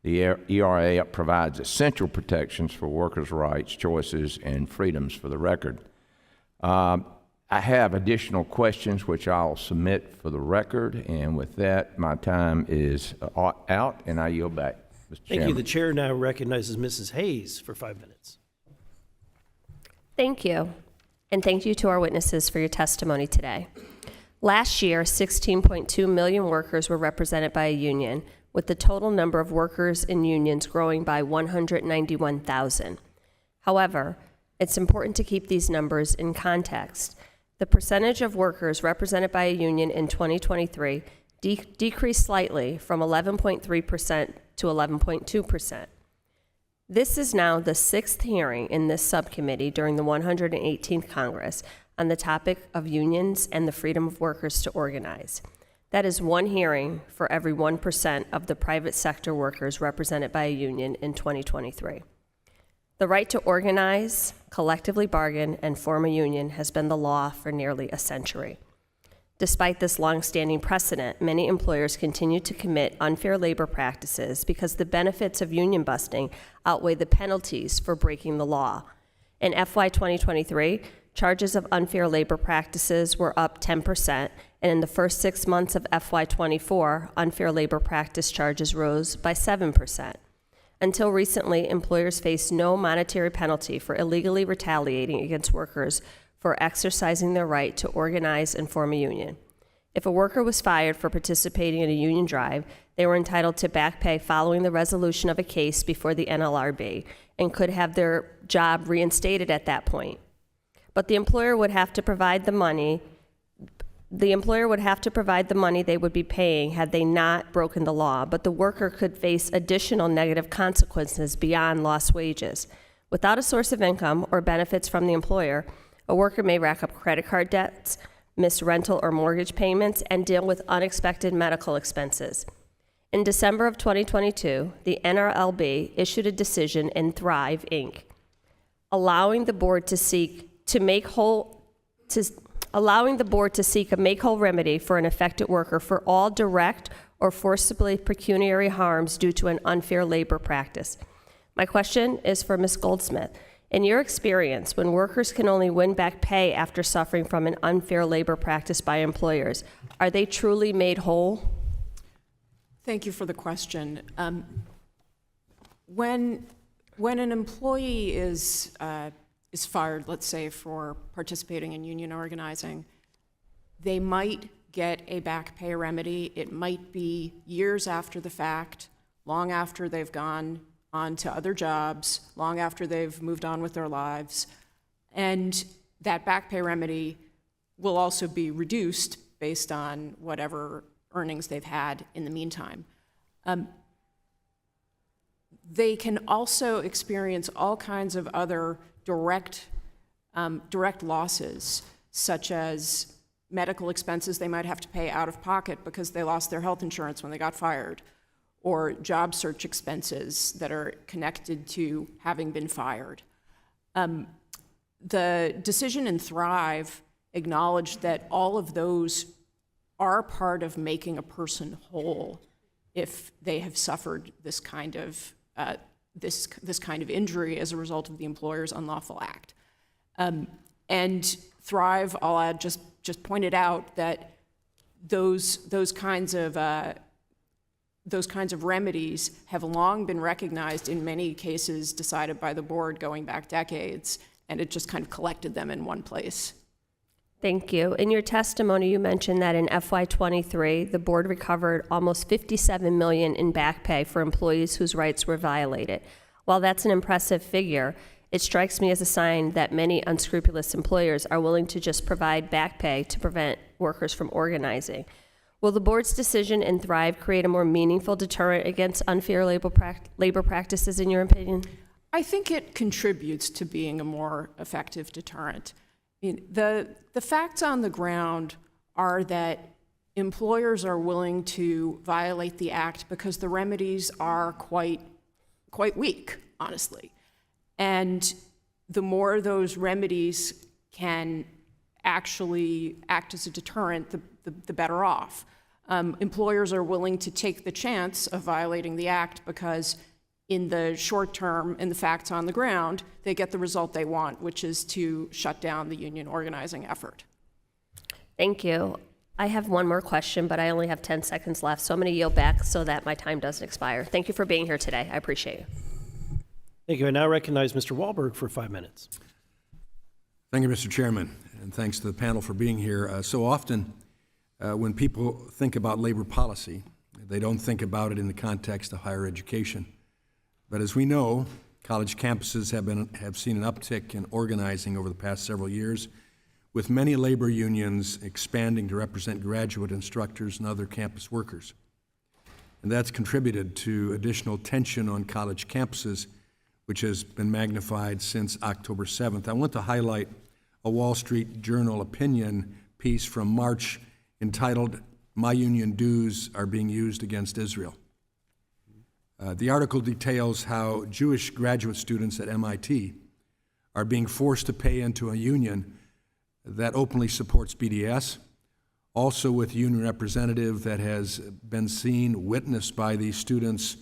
The ERA provides essential protections for workers' rights, choices, and freedoms for the record. I have additional questions which I'll submit for the record, and with that, my time is out, and I yield back, Mr. Chairman. Thank you. The chair now recognizes Mrs. Hayes for 5 minutes. Thank you, and thank you to our witnesses for your testimony today. Last year, 16.2 million workers were represented by a union, with the total number of workers in unions growing by 191,000. However, it's important to keep these numbers in context. The percentage of workers represented by a union in 2023 decreased slightly from 11.3% to 11.2%. This is now the 6th hearing in this subcommittee during the 118th Congress on the topic of unions and the freedom of workers to organize. That is one hearing for every 1% of the private sector workers represented by a union in 2023. The right to organize, collectively bargain, and form a union has been the law for nearly a century. Despite this long-standing precedent, many employers continue to commit unfair labor practices because the benefits of union busting outweigh the penalties for breaking the law. In FY 2023, charges of unfair labor practices were up 10%, and in the first 6 months of FY 24, unfair labor practice charges rose by 7%. Until recently, employers faced no monetary penalty for illegally retaliating against workers for exercising their right to organize and form a union. If a worker was fired for participating in a union drive, they were entitled to back pay following the resolution of a case before the NLRB and could have their job reinstated at that point. But the employer would have to provide the money they would be paying had they not broken the law, but the worker could face additional negative consequences beyond lost wages. Without a source of income or benefits from the employer, a worker may rack up credit card debts, miss rental or mortgage payments, and deal with unexpected medical expenses. In December of 2022, the NLRB issued a decision in Thrive, Inc., allowing the board to seek a make-whole remedy for an affected worker for all direct or forcibly pecuniary harms due to an unfair labor practice. My question is for Ms. Goldsmith. In your experience, when workers can only win back pay after suffering from an unfair labor practice by employers, are they truly made whole? Thank you for the question. When an employee is fired, let's say, for participating in union organizing, they might get a back pay remedy. It might be years after the fact, long after they've gone on to other jobs, long after they've moved on with their lives. And that back pay remedy will also be reduced based on whatever earnings they've had in the meantime. They can also experience all kinds of other direct losses, such as medical expenses they might have to pay out of pocket because they lost their health insurance when they got fired, or job search expenses that are connected to having been fired. The decision in Thrive acknowledged that all of those are part of making a person whole if they have suffered this kind of injury as a result of the employer's unlawful act. And Thrive, I'll add, just pointed out that those kinds of remedies have long been recognized in many cases decided by the board going back decades, and it just kind of collected them in one place. Thank you. In your testimony, you mentioned that in FY23, the board recovered almost $57 million in back pay for employees whose rights were violated. While that's an impressive figure, it strikes me as a sign that many unscrupulous employers are willing to just provide back pay to prevent workers from organizing. Will the board's decision in Thrive create a more meaningful deterrent against unfair labor practices, in your opinion? I think it contributes to being a more effective deterrent. The facts on the ground are that employers are willing to violate the act because the remedies are quite weak, honestly. And the more those remedies can actually act as a deterrent, the better off. Employers are willing to take the chance of violating the act because in the short term, in the facts on the ground, they get the result they want, which is to shut down the union organizing effort. Thank you. I have one more question, but I only have 10 seconds left, so I'm going to yield back so that my time doesn't expire. Thank you for being here today. I appreciate you. Thank you. I now recognize Mr. Wahlberg for 5 minutes. Thank you, Mr. Chairman, and thanks to the panel for being here. So often, when people think about labor policy, they don't think about it in the context of higher education. But as we know, college campuses have seen an uptick in organizing over the past several years, with many labor unions expanding to represent graduate instructors and other campus workers. And that's contributed to additional tension on college campuses, which has been magnified since October 7th. I want to highlight a Wall Street Journal opinion piece from March entitled, "My Union Dues Are Being Used Against Israel." The article details how Jewish graduate students at MIT are being forced to pay into a union that openly supports BDS, also with union representative that has been seen, witnessed by these students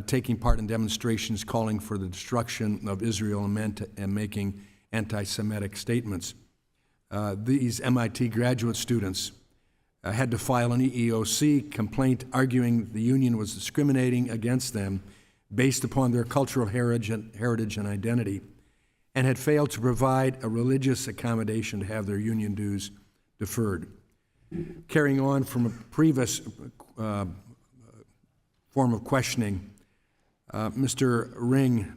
taking part in demonstrations calling for the destruction of Israel and making anti-Semitic statements. These MIT graduate students had to file an EEOC complaint arguing the union was discriminating against them based upon their cultural heritage and identity, and had failed to provide a religious accommodation to have their union dues deferred. Carrying on from a previous form of questioning, Mr. Ring,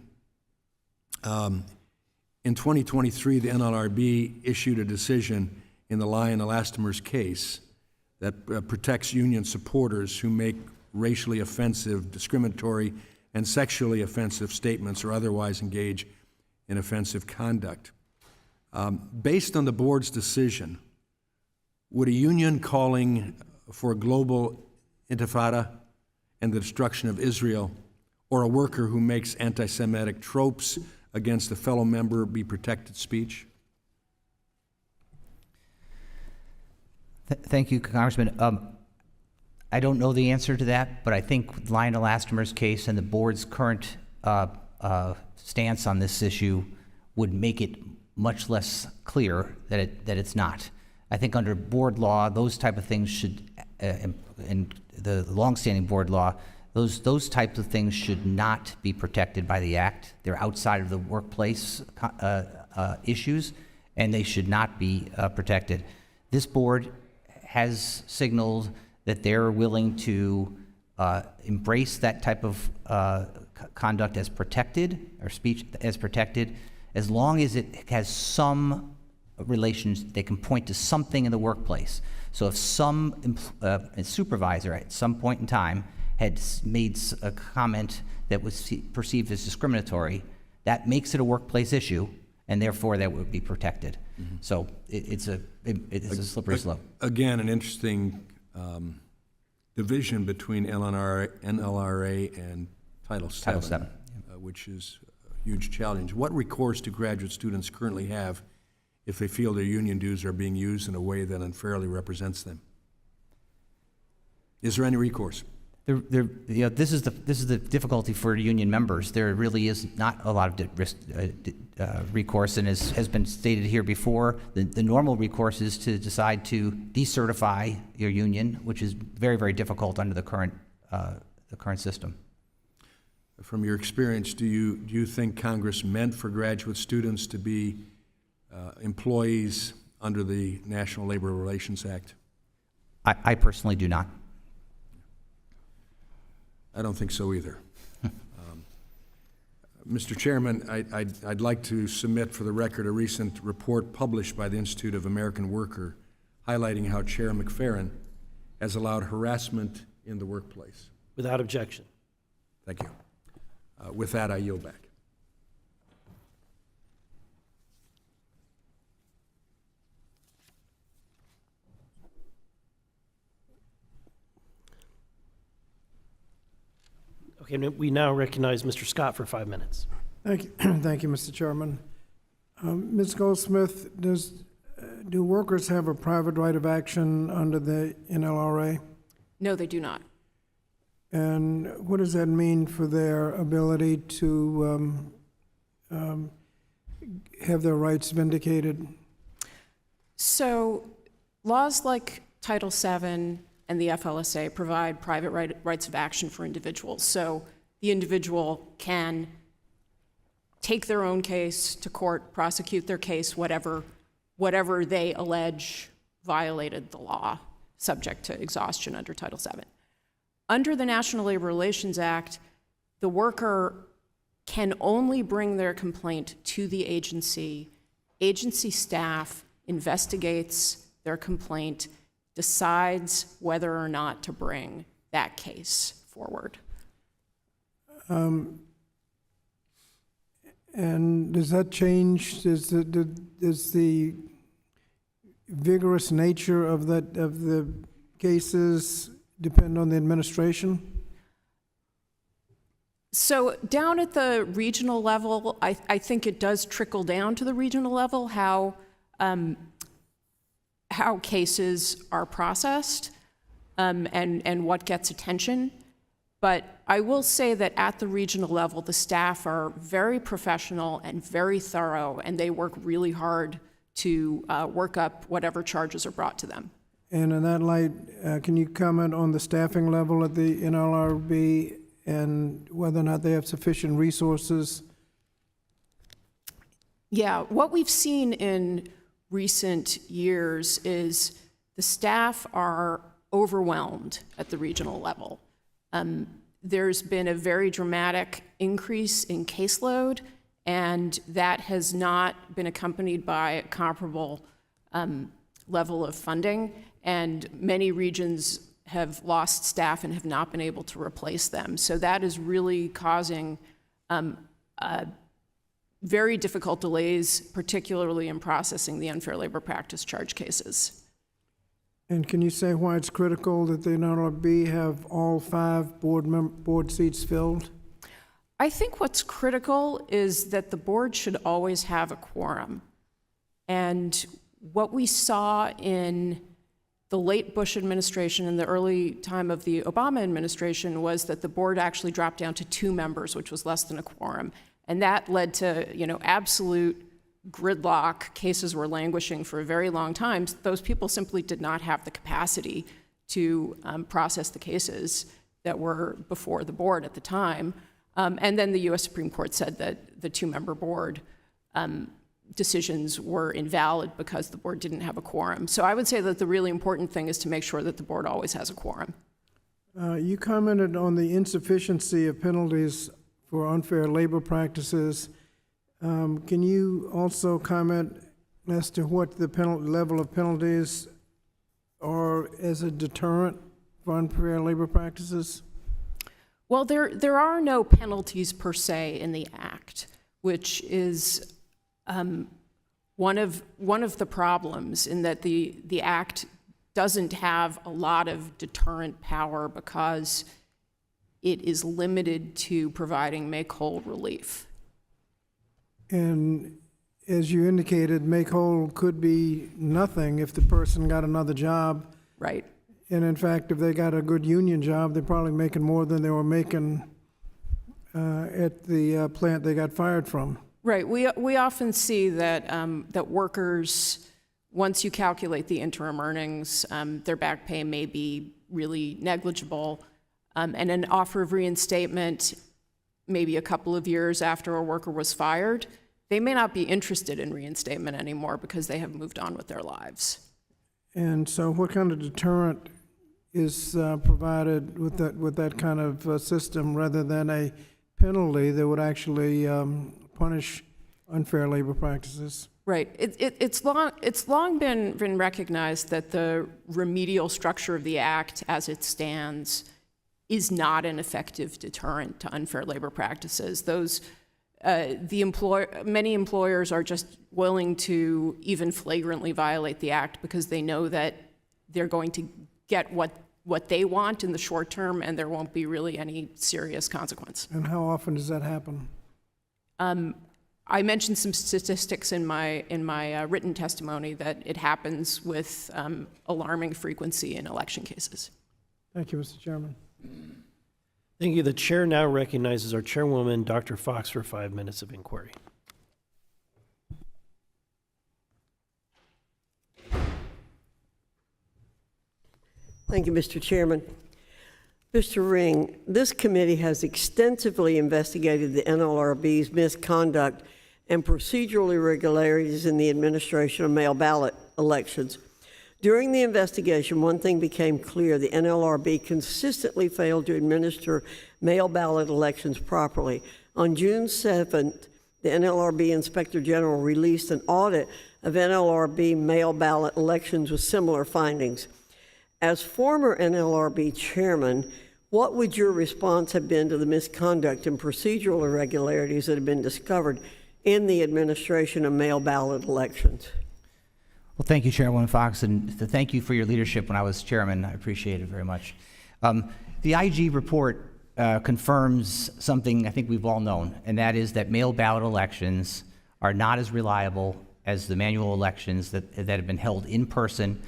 in 2023, the NLRB issued a decision in the Lyon Elastomers case that protects union supporters who make racially offensive, discriminatory, and sexually offensive statements or otherwise engage in offensive conduct. Based on the board's decision, would a union calling for a global intifada and the destruction of Israel, or a worker who makes anti-Semitic tropes against a fellow member be protected speech? Thank you, Congressman. I don't know the answer to that, but I think Lyon Elastomers case and the board's current stance on this issue would make it much less clear that it's not. I think under board law, those type of things should, in the longstanding board law, those types of things should not be protected by the Act. They're outside of the workplace issues, and they should not be protected. This board has signaled that they're willing to embrace that type of conduct as protected, or speech as protected, as long as it has some relations, they can point to something in the workplace. So if some supervisor at some point in time had made a comment that was perceived as discriminatory, that makes it a workplace issue, and therefore that would be protected. Mm-hmm. So it's a slippery slope. Again, an interesting division between NLRA and Title VII, which is a huge challenge. What recourse do graduate students currently have if they feel their union dues are being used in a way that unfairly represents them? Is there any recourse? This is the difficulty for union members. There really is not a lot of recourse, and as has been stated here before, the normal recourse is to decide to decertify your union, which is very, very difficult under the current system. From your experience, do you think Congress meant for graduate students to be employees under the National Labor Relations Act? I personally do not. I don't think so either. Mr. Chairman, I'd like to submit for the record a recent report published by the Institute of American Worker highlighting how Chair McFerrin has allowed harassment in the workplace. Without objection. Thank you. With that, I yield back. Okay, we now recognize Mr. Scott for 5 minutes. Thank you, thank you, Mr. Chairman. Ms. Goldsmith, do workers have a private right of action under the NLRA? No, they do not. And what does that mean for their ability to have their rights vindicated? So laws like Title VII and the FLSA provide private rights of action for individuals. So the individual can take their own case to court, prosecute their case, whatever they allege violated the law, subject to exhaustion under Title VII. Under the National Labor Relations Act, the worker can only bring their complaint to the agency. Agency staff investigates their complaint, decides whether or not to bring that case forward. And does that change? Does the vigorous nature of the cases depend on the administration? So down at the regional level, I think it does trickle down to the regional level how how cases are processed and what gets attention. But I will say that at the regional level, the staff are very professional and very thorough, and they work really hard to work up whatever charges are brought to them. And in that light, can you comment on the staffing level at the NLRB and whether or not they have sufficient resources? Yeah, what we've seen in recent years is the staff are overwhelmed at the regional level. There's been a very dramatic increase in caseload, and that has not been accompanied by a comparable level of funding, and many regions have lost staff and have not been able to replace them. So that is really causing very difficult delays, particularly in processing the unfair labor practice charge cases. And can you say why it's critical that the NLRB have all 5 board seats filled? I think what's critical is that the board should always have a quorum. And what we saw in the late Bush administration and the early time of the Obama administration was that the board actually dropped down to 2 members, which was less than a quorum. And that led to, absolute gridlock. Cases were languishing for a very long time. Those people simply did not have the capacity to process the cases that were before the board at the time. And then the U.S. Supreme Court said that the 2-member board decisions were invalid because the board didn't have a quorum. So I would say that the really important thing is to make sure that the board always has a quorum. You commented on the insufficiency of penalties for unfair labor practices. Can you also comment as to what the level of penalties are as a deterrent for unfair labor practices? Well, there are no penalties per se in the Act, which is one of the problems in that the Act doesn't have a lot of deterrent power because it is limited to providing make-whole relief. And as you indicated, make whole could be nothing if the person got another job. Right. And in fact, if they got a good union job, they're probably making more than they were making at the plant they got fired from. Right. We often see that that workers, once you calculate the interim earnings, their back pay may be really negligible, and an offer of reinstatement maybe a couple of years after a worker was fired, they may not be interested in reinstatement anymore because they have moved on with their lives. And so what kind of deterrent is provided with that kind of system rather than a penalty that would actually punish unfair labor practices? Right. It's long been recognized that the remedial structure of the Act as it stands is not an effective deterrent to unfair labor practices. Many employers are just willing to even flagrantly violate the Act because they know that they're going to get what they want in the short term, and there won't be really any serious consequence. And how often does that happen? I mentioned some statistics in my written testimony that it happens with alarming frequency in election cases. Thank you, Mr. Chairman. Thank you. The chair now recognizes our chairwoman, Dr. Fox, for 5 minutes of inquiry. Thank you, Mr. Chairman. Mr. Ring, this committee has extensively investigated the NLRB's misconduct and procedural irregularities in the administration of mail ballot elections. During the investigation, one thing became clear: the NLRB consistently failed to administer mail ballot elections properly. On June 7th, the NLRB Inspector General released an audit of NLRB mail ballot elections with similar findings. As former NLRB chairman, what would your response have been to the misconduct and procedural irregularities that have been discovered in the administration of mail ballot elections? Well, thank you, Chairwoman Fox, and thank you for your leadership when I was chairman. I appreciate it very much. The IG report confirms something I think we've all known, and that is that mail ballot elections are not as reliable as the manual elections that have been held in person,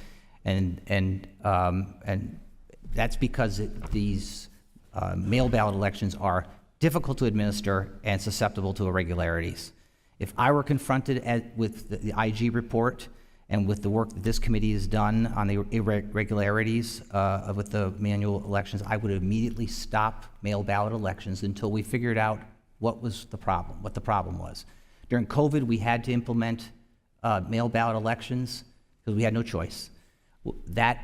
and that's because these mail ballot elections are difficult to administer and susceptible to irregularities. If I were confronted with the IG report and with the work that this committee has done on the irregularities with the manual elections, I would immediately stop mail ballot elections until we figured out what the problem was. During COVID, we had to implement mail ballot elections because we had no choice. That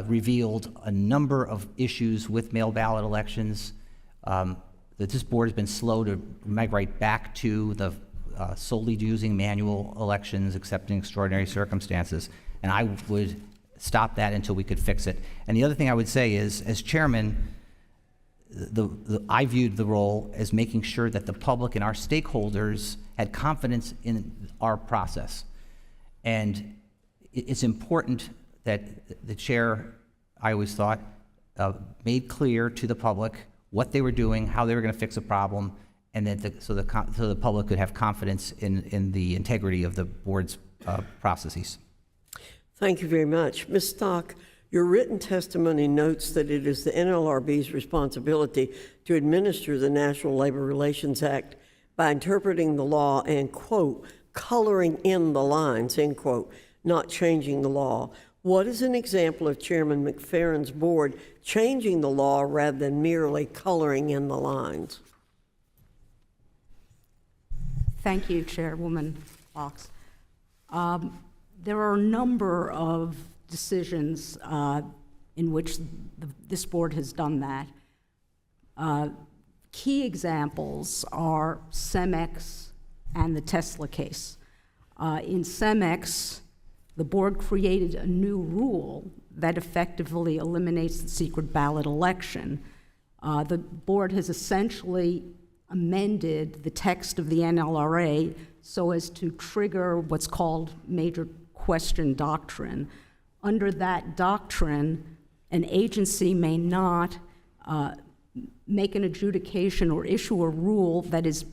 revealed a number of issues with mail ballot elections that this board has been slow to migrate back to the solely using manual elections except in extraordinary circumstances. And I would stop that until we could fix it. And the other thing I would say is, as chairman, I viewed the role as making sure that the public and our stakeholders had confidence in our process. And it's important that the chair, I always thought, made clear to the public what they were doing, how they were going to fix a problem, and that so the public could have confidence in the integrity of the board's processes. Thank you very much. Ms. Stock, your written testimony notes that it is the NLRB's responsibility to administer the National Labor Relations Act by interpreting the law and, quote, coloring in the lines, end quote, not changing the law. What is an example of Chairman McFerrin's board changing the law rather than merely coloring in the lines? Thank you, Chairwoman Fox. There are a number of decisions in which this board has done that. Key examples are CEMEX and the Tesla case. In CEMEX, the board created a new rule that effectively eliminates the secret ballot election. The board has essentially amended the text of the NLRA so as to trigger what's called major question doctrine. Under that doctrine, an agency may not make an adjudication or issue a rule that is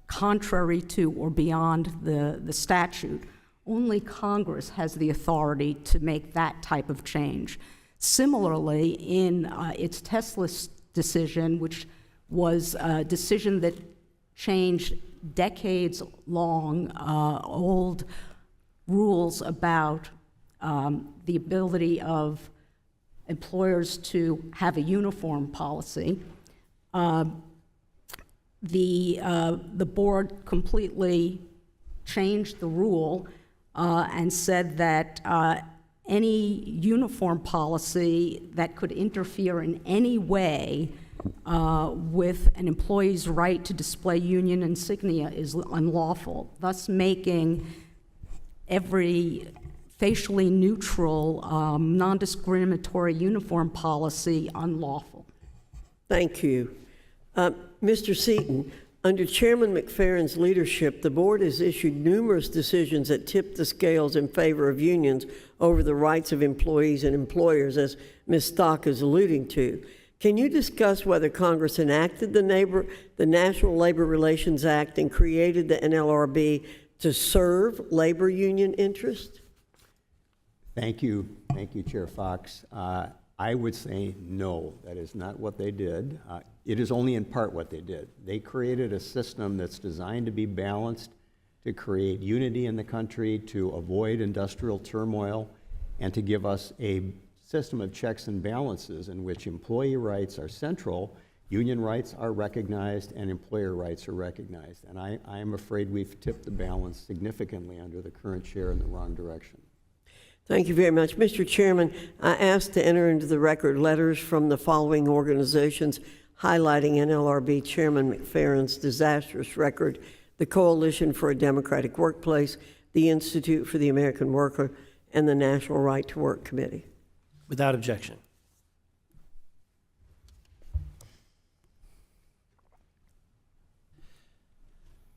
contrary to or beyond the statute. Only Congress has the authority to make that type of change. Similarly, in its Tesla decision, which was a decision that changed decades-long old rules about the ability of employers to have a uniform policy, the board completely changed the rule and said that any uniform policy that could interfere in any way with an employee's right to display union insignia is unlawful, thus making every facially neutral, non-discriminatory uniform policy unlawful. Thank you. Mr. Seaton, under Chairman McFerrin's leadership, the board has issued numerous decisions that tip the scales in favor of unions over the rights of employees and employers, as Ms. Stock is alluding to. Can you discuss whether Congress enacted the National Labor Relations Act and created the NLRB to serve labor union interests? Thank you, Chair Fox. I would say no, that is not what they did. It is only in part what they did. They created a system that's designed to be balanced, to create unity in the country, to avoid industrial turmoil, and to give us a system of checks and balances in which employee rights are central, union rights are recognized, and employer rights are recognized. And I am afraid we've tipped the balance significantly under the current chair in the wrong direction. Thank you very much. Mr. Chairman, I ask to enter into the record letters from the following organizations highlighting NLRB Chairman McFerrin's disastrous record: the Coalition for a Democratic Workplace, the Institute for the American Worker, and the National Right to Work Committee. Without objection.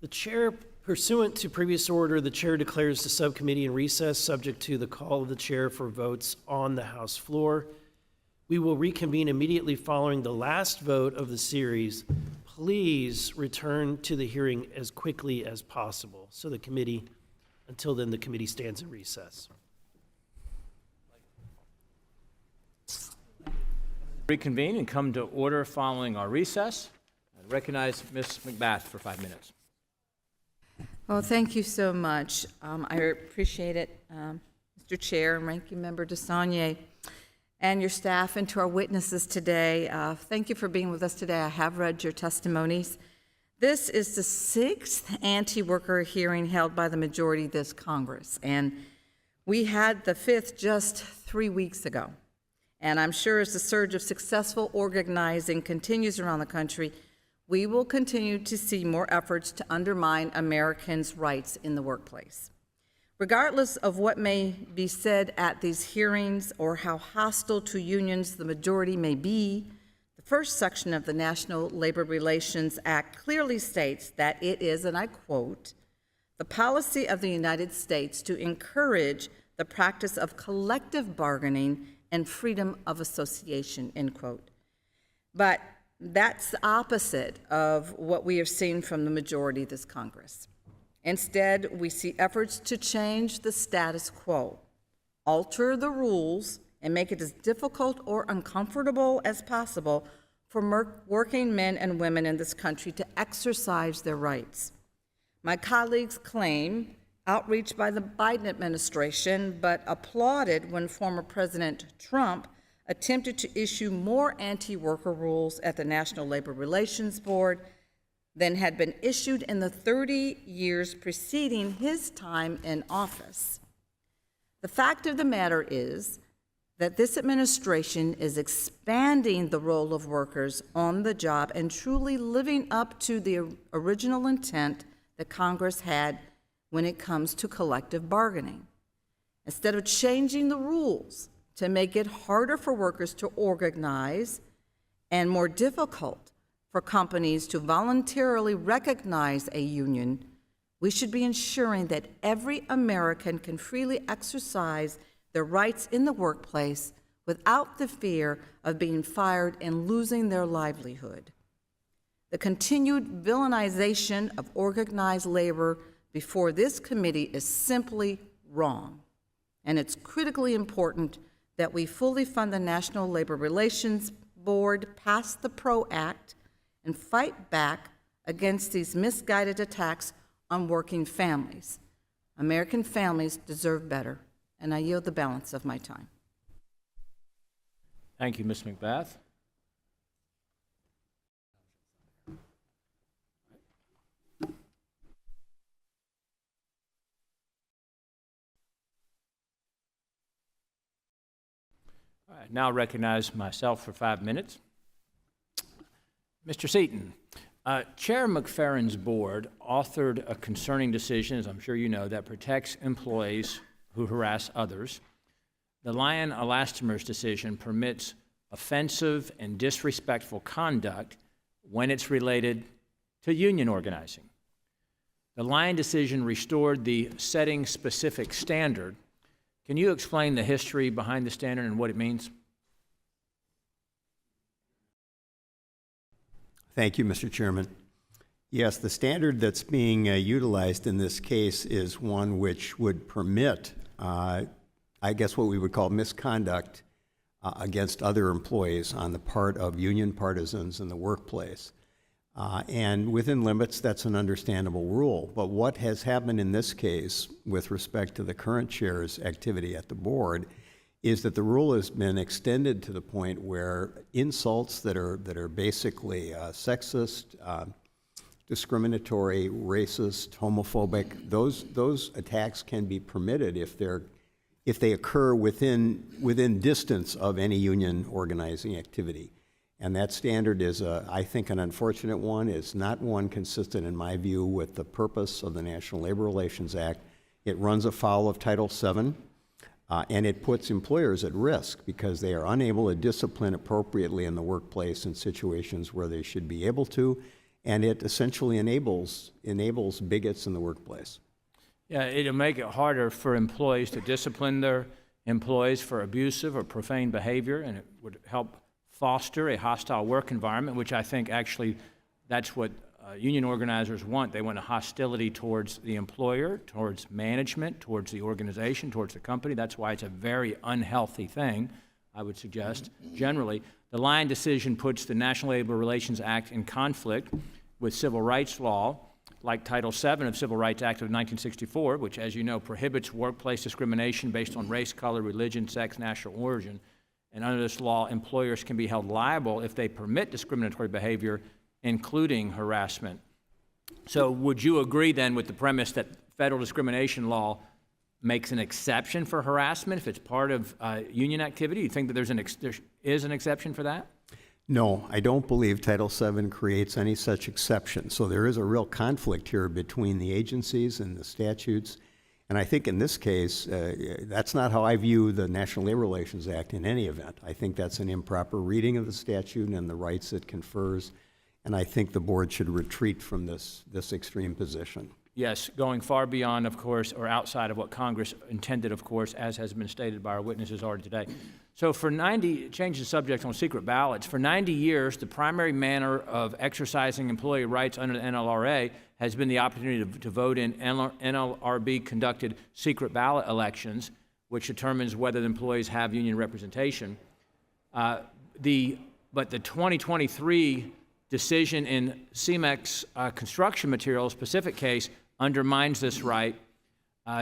The chair, pursuant to previous order, the chair declares the subcommittee in recess, subject to the call of the chair for votes on the House floor. We will reconvene immediately following the last vote of the series. Please return to the hearing as quickly as possible so the committee Until then, the committee stands in recess. Reconvene and come to order following our recess. I recognize Ms. McBath for 5 minutes. Well, thank you so much. I appreciate it, Mr. Chair and Ranking Member DeSaulnier, and your staff, and to our witnesses today. Thank you for being with us today. I have read your testimonies. This is the 6th anti-worker hearing held by the majority of this Congress, and we had the 5th just 3 weeks ago. And I'm sure as the surge of successful organizing continues around the country, we will continue to see more efforts to undermine Americans' rights in the workplace. Regardless of what may be said at these hearings or how hostile to unions the majority may be, the first section of the National Labor Relations Act clearly states that it is, and I quote, the policy of the United States to encourage the practice of collective bargaining and freedom of association, end quote. But that's the opposite of what we have seen from the majority of this Congress. Instead, we see efforts to change the status quo, alter the rules, and make it as difficult or uncomfortable as possible for working men and women in this country to exercise their rights. My colleagues claim outreach by the Biden administration, but applauded when former President Trump attempted to issue more anti-worker rules at the National Labor Relations Board than had been issued in the 30 years preceding his time in office. The fact of the matter is that this administration is expanding the role of workers on the job and truly living up to the original intent that Congress had when it comes to collective bargaining. Instead of changing the rules to make it harder for workers to organize and more difficult for companies to voluntarily recognize a union, we should be ensuring that every American can freely exercise their rights in the workplace without the fear of being fired and losing their livelihood. The continued villainization of organized labor before this committee is simply wrong, and it's critically important that we fully fund the National Labor Relations Board, pass the PRO Act, and fight back against these misguided attacks on working families. American families deserve better, and I yield the balance of my time. Thank you, Ms. McBath. I now recognize myself for 5 minutes. Mr. Seaton, Chair McFerrin's board authored a concerning decision, as I'm sure you know, that protects employees who harass others. The Lyon Elastomers decision permits offensive and disrespectful conduct when it's related to union organizing. The Lyon decision restored the setting specific standard. Can you explain the history behind the standard and what it means? Thank you, Mr. Chairman. Yes, the standard that's being utilized in this case is one which would permit, I guess what we would call misconduct against other employees on the part of union partisans in the workplace. And within limits, that's an understandable rule. But what has happened in this case with respect to the current chair's activity at the board is that the rule has been extended to the point where insults that are basically sexist, discriminatory, racist, homophobic, those attacks can be permitted if they occur within distance of any union organizing activity. And that standard is, I think, an unfortunate one. It's not one consistent, in my view, with the purpose of the National Labor Relations Act. It runs afoul of Title VII, and it puts employers at risk because they are unable to discipline appropriately in the workplace in situations where they should be able to, and it essentially enables bigots in the workplace. Yeah, it'll make it harder for employees to discipline their employees for abusive or profane behavior, and it would help foster a hostile work environment, which I think actually that's what union organizers want. They want a hostility towards the employer, towards management, towards the organization, towards the company. That's why it's a very unhealthy thing, I would suggest. Generally, the Lyon decision puts the National Labor Relations Act in conflict with civil rights law, like Title VII of Civil Rights Act of 1964, which, as you know, prohibits workplace discrimination based on race, color, religion, sex, national origin. And under this law, employers can be held liable if they permit discriminatory behavior, including harassment. So would you agree then with the premise that federal discrimination law makes an exception for harassment if it's part of union activity? You think that there is an exception for that? No, I don't believe Title VII creates any such exception. So there is a real conflict here between the agencies and the statutes. And I think in this case, that's not how I view the National Labor Relations Act in any event. I think that's an improper reading of the statute and the rights it confers. And I think the board should retreat from this extreme position. Yes, going far beyond, of course, or outside of what Congress intended, of course, as has been stated by our witnesses already today. So change the subject on secret ballots. For 90 years, the primary manner of exercising employee rights under the NLRA has been the opportunity to vote in NLRB-conducted secret ballot elections, which determines whether the employees have union representation. But the 2023 decision in CEMEX construction materials specific case undermines this right,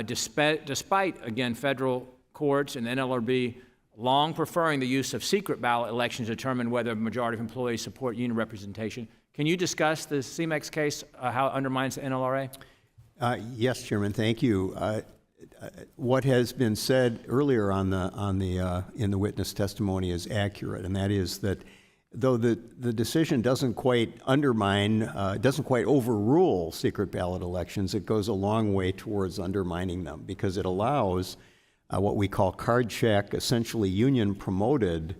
despite, again, federal courts and NLRB long preferring the use of secret ballot elections to determine whether a majority of employees support union representation. Can you discuss the CEMEX case, how it undermines the NLRA? Yes, Chairman, thank you. What has been said earlier in the witness testimony is accurate, and that is that though the decision doesn't quite overrule secret ballot elections, it goes a long way towards undermining them because it allows what we call card check, essentially union-promoted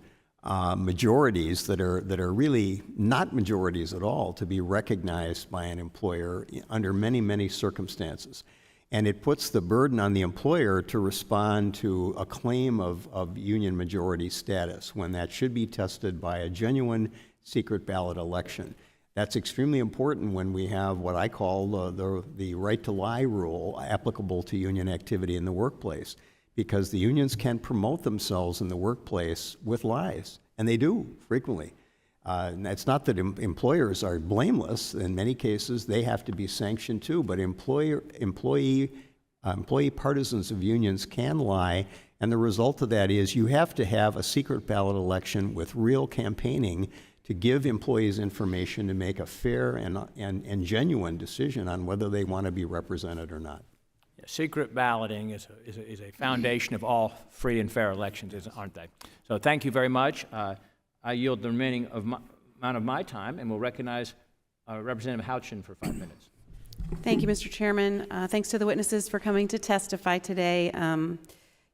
majorities that are really not majorities at all to be recognized by an employer under many, many circumstances. And it puts the burden on the employer to respond to a claim of union majority status when that should be tested by a genuine secret ballot election. That's extremely important when we have what I call the right to lie rule applicable to union activity in the workplace, because the unions can promote themselves in the workplace with lies, and they do frequently. And it's not that employers are blameless. In many cases, they have to be sanctioned too, but employee partisans of unions can lie, and the result of that is you have to have a secret ballot election with real campaigning to give employees information to make a fair and genuine decision on whether they want to be represented or not. Yeah, secret balloting is a foundation of all free and fair elections, aren't they? So thank you very much. I yield the remaining amount of my time and will recognize Representative Houchin for 5 minutes. Thank you, Mr. Chairman. Thanks to the witnesses for coming to testify today.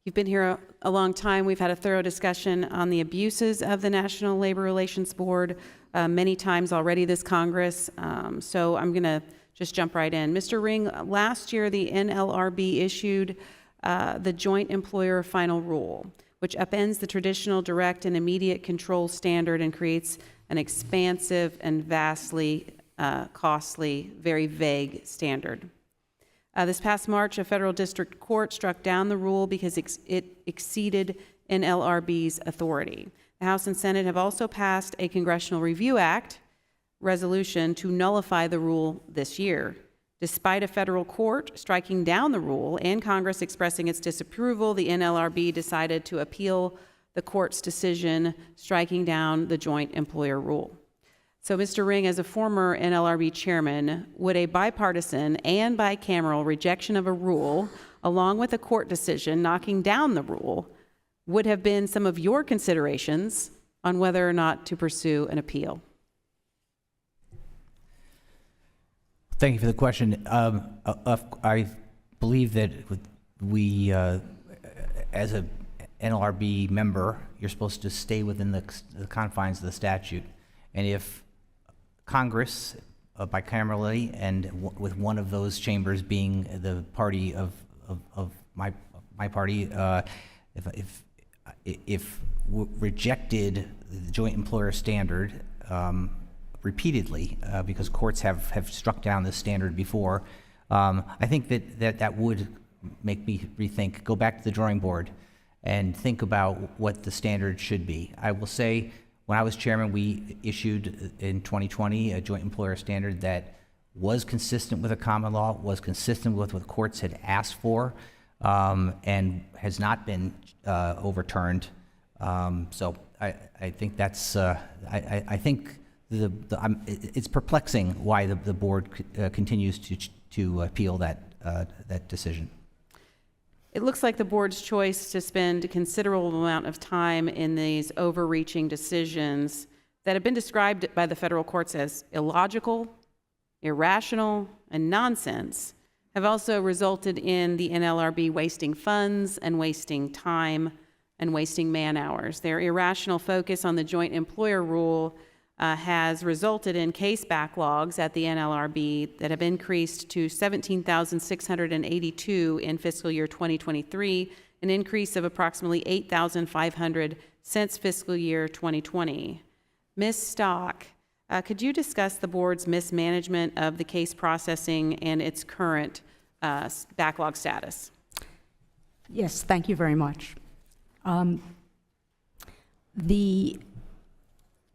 You've been here a long time. We've had a thorough discussion on the abuses of the National Labor Relations Board many times already this Congress, so I'm going to just jump right in. Mr. Ring, last year the NLRB issued the Joint Employer Final Rule, which upends the traditional direct and immediate control standard and creates an expansive and vastly costly, very vague standard. This past March, a federal district court struck down the rule because it exceeded NLRB's authority. The House and Senate have also passed a Congressional Review Act resolution to nullify the rule this year. Despite a federal court striking down the rule and Congress expressing its disapproval, the NLRB decided to appeal the court's decision striking down the joint employer rule. So, Mr. Ring, as a former NLRB chairman, would a bipartisan and bicameral rejection of a rule, along with a court decision knocking down the rule, would have been some of your considerations on whether or not to pursue an appeal? Thank you for the question. I believe that we, as a NLRB member, you're supposed to stay within the confines of the statute. And if Congress, bicamerally, and with one of those chambers being the party of my party, if rejected the joint employer standard, repeatedly because courts have struck down this standard before. I think that would make me rethink, go back to the drawing board and think about what the standard should be. I will say, when I was chairman, we issued in 2020 a joint employer standard that was consistent with the common law, was consistent with what courts had asked for, and has not been overturned. So I think that's, I think it's perplexing why the board continues to appeal that decision. It looks like the board's choice to spend a considerable amount of time in these overreaching decisions that have been described by the federal courts as illogical, irrational, and nonsense have also resulted in the NLRB wasting funds and wasting time and wasting man hours. Their irrational focus on the joint employer rule has resulted in case backlogs at the NLRB that have increased to 17,682 in fiscal year 2023, an increase of approximately 8,500 since fiscal year 2020. Ms. Stock, could you discuss the board's mismanagement of the case processing and its current backlog status? Yes, thank you very much. The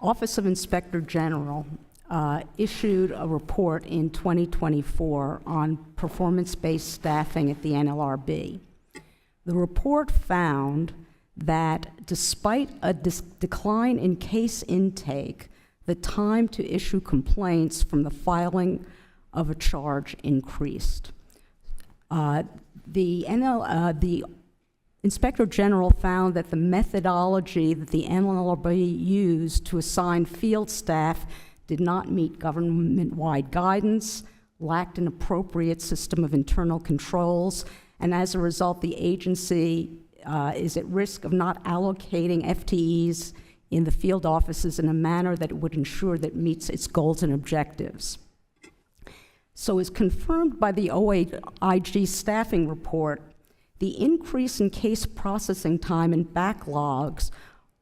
Office of Inspector General issued a report in 2024 on performance-based staffing at the NLRB. The report found that despite a decline in case intake, the time to issue complaints from the filing of a charge increased. The Inspector General found that the methodology that the NLRB used to assign field staff did not meet government-wide guidance, lacked an appropriate system of internal controls, and as a result, the agency is at risk of not allocating FTEs in the field offices in a manner that would ensure that it meets its goals and objectives. So as confirmed by the OIG staffing report, the increase in case processing time and backlogs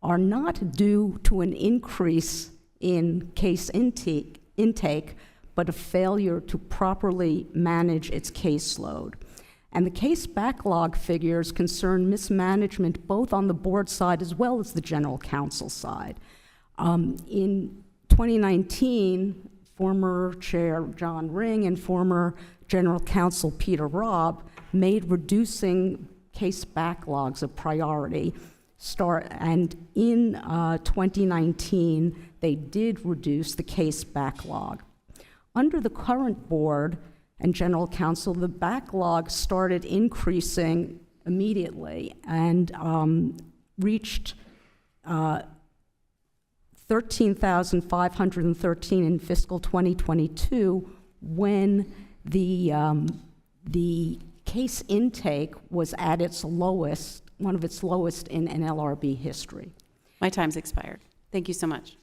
are not due to an increase in case intake, but a failure to properly manage its caseload. And the case backlog figures concern mismanagement both on the board side as well as the general counsel side. In 2019, former Chair John Ring and former General Counsel Peter Robb made reducing case backlogs a priority. And in 2019, they did reduce the case backlog. Under the current board and general counsel, the backlog started increasing immediately and reached 13,513 in fiscal 2022 when the case intake was at its lowest, one of its lowest in NLRB history. My time's expired. Thank you so much.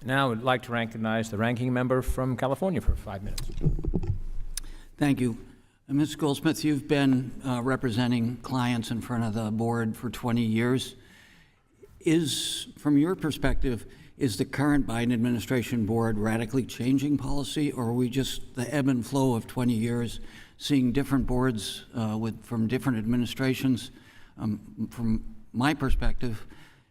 Now I would like to recognize the ranking member from California for 5 minutes. Thank you. Ms. Goldsmith, you've been representing clients in front of the board for 20 years. From your perspective, is the current Biden administration board radically changing policy, or are we just the ebb and flow of 20 years, seeing different boards from different administrations? From my perspective,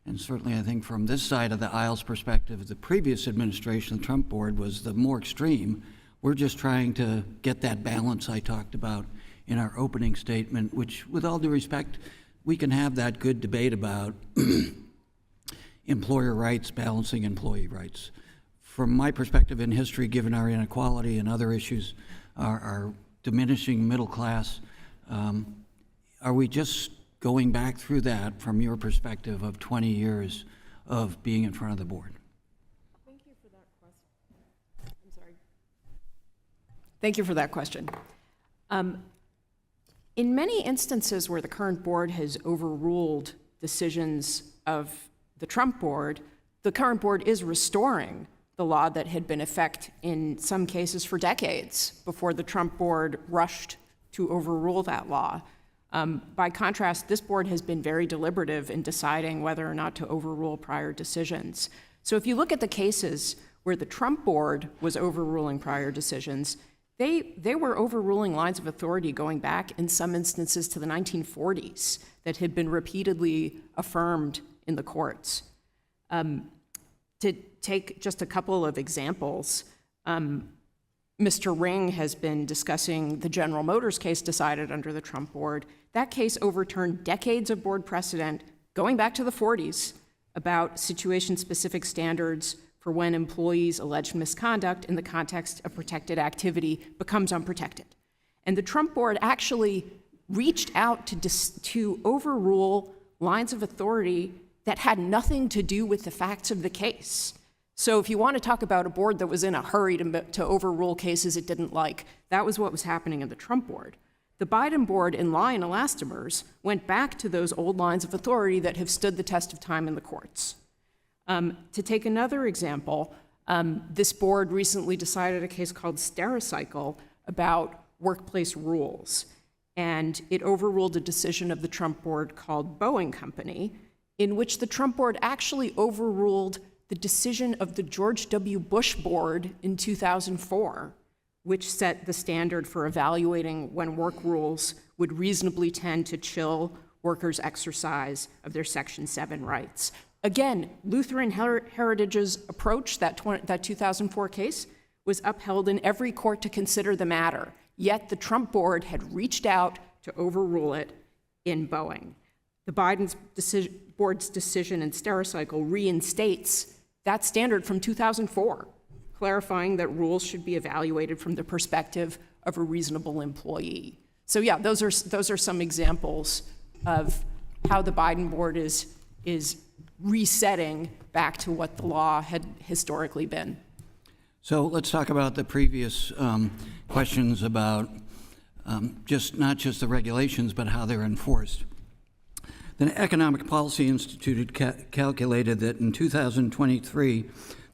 and certainly I think from this side of the aisle's perspective, the previous administration, the Trump board, was the more extreme. We're just trying to get that balance I talked about in our opening statement, which, with all due respect, we can have that good debate about employer rights, balancing employee rights. From my perspective in history, given our inequality and other issues, our diminishing middle class, are we just going back through that from your perspective of 20 years of being in front of the board? Thank you for that question. I'm sorry. Thank you for that question. In many instances where the current board has overruled decisions of the Trump board, the current board is restoring the law that had been in effect in some cases for decades before the Trump board rushed to overrule that law. By contrast, this board has been very deliberative in deciding whether or not to overrule prior decisions. So if you look at the cases where the Trump board was overruling prior decisions, they were overruling lines of authority going back in some instances to the 1940s that had been repeatedly affirmed in the courts. To take just a couple of examples, Mr. Ring has been discussing the General Motors case decided under the Trump board. That case overturned decades of board precedent going back to the 40s about situation-specific standards for when employees' alleged misconduct in the context of protected activity becomes unprotected. And the Trump board actually reached out to overrule lines of authority that had nothing to do with the facts of the case. So if you want to talk about a board that was in a hurry to overrule cases it didn't like, that was what was happening in the Trump board. The Biden board in Lyon Elastomers went back to those old lines of authority that have stood the test of time in the courts. To take another example, this board recently decided a case called Stericycle about workplace rules. And it overruled a decision of the Trump board called Boeing Company, in which the Trump board actually overruled the decision of the George W. Bush board in 2004, which set the standard for evaluating when work rules would reasonably tend to chill workers' exercise of their Section 7 rights. Again, Lutheran Heritage's approach, that 2004 case, was upheld in every court to consider the matter, yet the Trump board had reached out to overrule it in Boeing. The Biden board's decision in Stericycle reinstates that standard from 2004, clarifying that rules should be evaluated from the perspective of a reasonable employee. So yeah, those are some examples of how the Biden board is resetting back to what the law had historically been. So let's talk about the previous questions about not just the regulations, but how they're enforced. The Economic Policy Institute calculated that in 2023,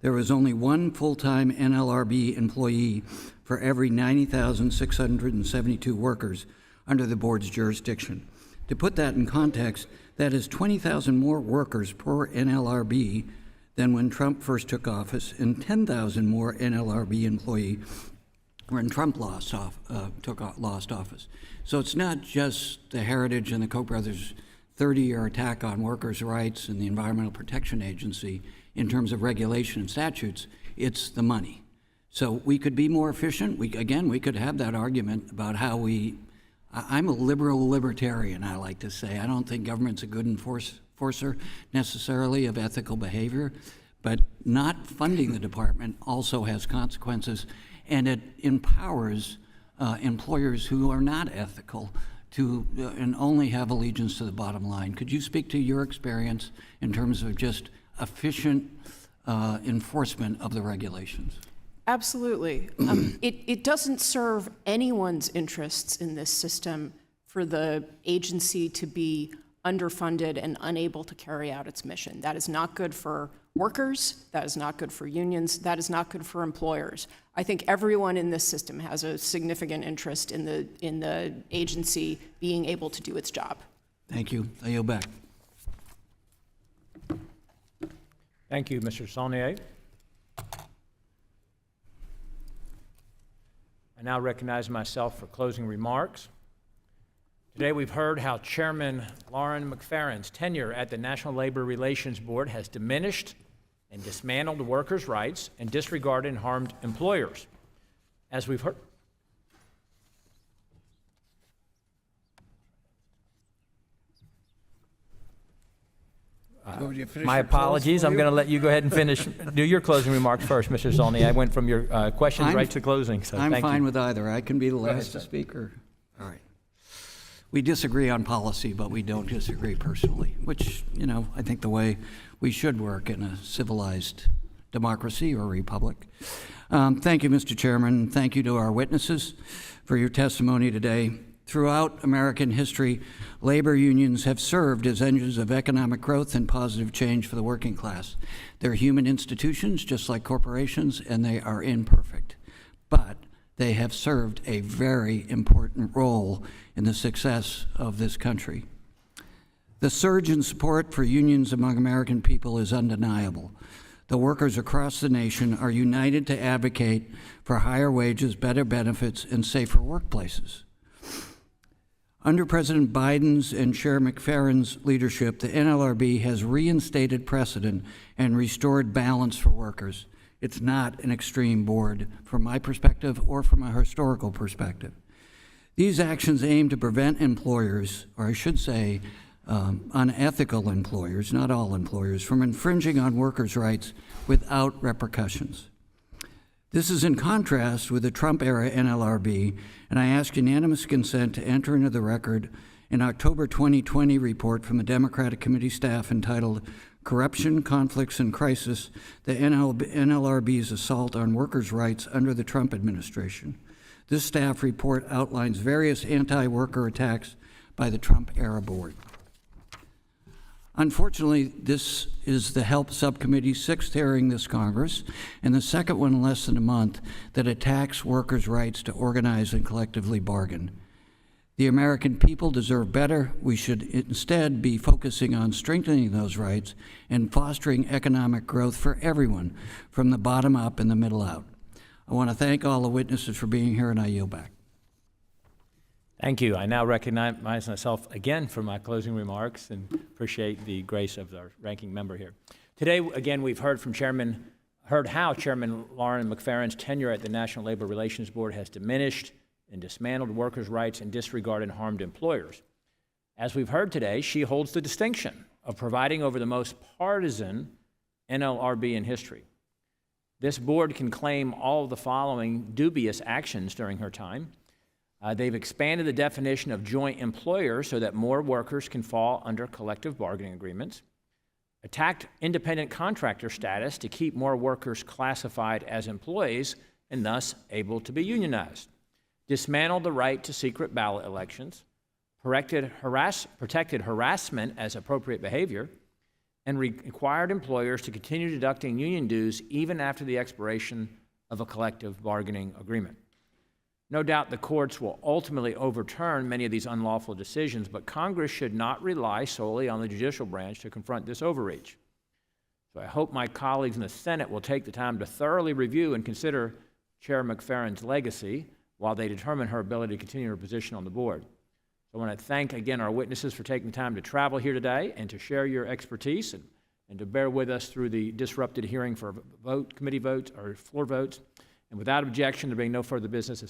there was only one full-time NLRB employee for every 90,672 workers under the board's jurisdiction. To put that in context, that is 20,000 more workers per NLRB than when Trump first took office, and 10,000 more NLRB employees when Trump lost office. So it's not just the Heritage and the Koch brothers' 30-year attack on workers' rights and the Environmental Protection Agency in terms of regulation and statutes, it's the money. So we could be more efficient. We could have that argument about how I'm a liberal libertarian, I like to say. I don't think government's a good enforcer necessarily of ethical behavior, but not funding the department also has consequences, and it empowers employers who are not ethical to and only have allegiance to the bottom line. Could you speak to your experience in terms of just efficient enforcement of the regulations? Absolutely. It doesn't serve anyone's interests in this system for the agency to be underfunded and unable to carry out its mission. That is not good for workers, that is not good for unions, that is not good for employers. I think everyone in this system has a significant interest in the agency being able to do its job. Thank you. I yield back. Thank you, Mr. Saulnier. I now recognize myself for closing remarks. Today we've heard how Chairman Lauren McFerrin's tenure at the National Labor Relations Board has diminished and dismantled workers' rights and disregarded and harmed employers. As we've heard, my apologies. I'm going to let you go ahead and do your closing remarks first, Mr. Saulnier. I went from your questions right to closing, so I'm thank you. fine with either. I can be the last to speak, or all right. We disagree on policy, but we don't disagree personally, which, I think the way we should work in a civilized democracy or republic. Thank you, Mr. Chairman. Thank you to our witnesses for your testimony today. Throughout American history, labor unions have served as engines of economic growth and positive change for the working class. They're human institutions, just like corporations, and they are imperfect. But They have served a very important role in the success of this country. The surge in support for unions among American people is undeniable. The workers across the nation are united to advocate for higher wages, better benefits, and safer workplaces. Under President Biden's and Chair McFerrin's leadership, the NLRB has reinstated precedent and restored balance for workers. It's not an extreme board from my perspective or from a historical perspective. These actions aim to prevent employers, or I should say unethical employers, not all employers, from infringing on workers' rights without repercussions. This is in contrast with the Trump-era NLRB, and I ask unanimous consent to enter into the record an October 2020 report from the Democratic Committee staff entitled Corruption, Conflicts, and Crisis, the NLRB's Assault on Workers' Rights under the Trump administration. This staff report outlines various anti-worker attacks by the Trump-era board. Unfortunately, this is the Help Subcommittee's sixth hearing this Congress, and the second one in less than a month, that attacks workers' rights to organize and collectively bargain. The American people deserve better. We should instead be focusing on strengthening those rights and fostering economic growth for everyone, from the bottom up and the middle out. I want to thank all the witnesses for being here, and I yield back. Thank you. I now recognize myself again for my closing remarks and appreciate the grace of our ranking member here. Today, again, we've heard how Chairman Lauren McFerrin's tenure at the National Labor Relations Board has diminished and dismantled workers' rights and disregarded and harmed employers. As we've heard today, she holds the distinction of presiding over the most partisan NLRB in history. This board can claim all of the following dubious actions during her time. They've expanded the definition of joint employer so that more workers can fall under collective bargaining agreements, attacked independent contractor status to keep more workers classified as employees and thus able to be unionized, dismantled the right to secret ballot elections, protected harassment as appropriate behavior, and required employers to continue deducting union dues even after the expiration of a collective bargaining agreement. No doubt the courts will ultimately overturn many of these unlawful decisions, but Congress should not rely solely on the judicial branch to confront this overreach. So I hope my colleagues in the Senate will take the time to thoroughly review and consider Chair McFerrin's legacy while they determine her ability to continue her position on the board. So I want to thank again our witnesses for taking the time to travel here today and to share your expertise and to bear with us through the disrupted hearing for committee votes or floor votes. And without objection, there being no further business,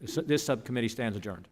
this subcommittee stands adjourned.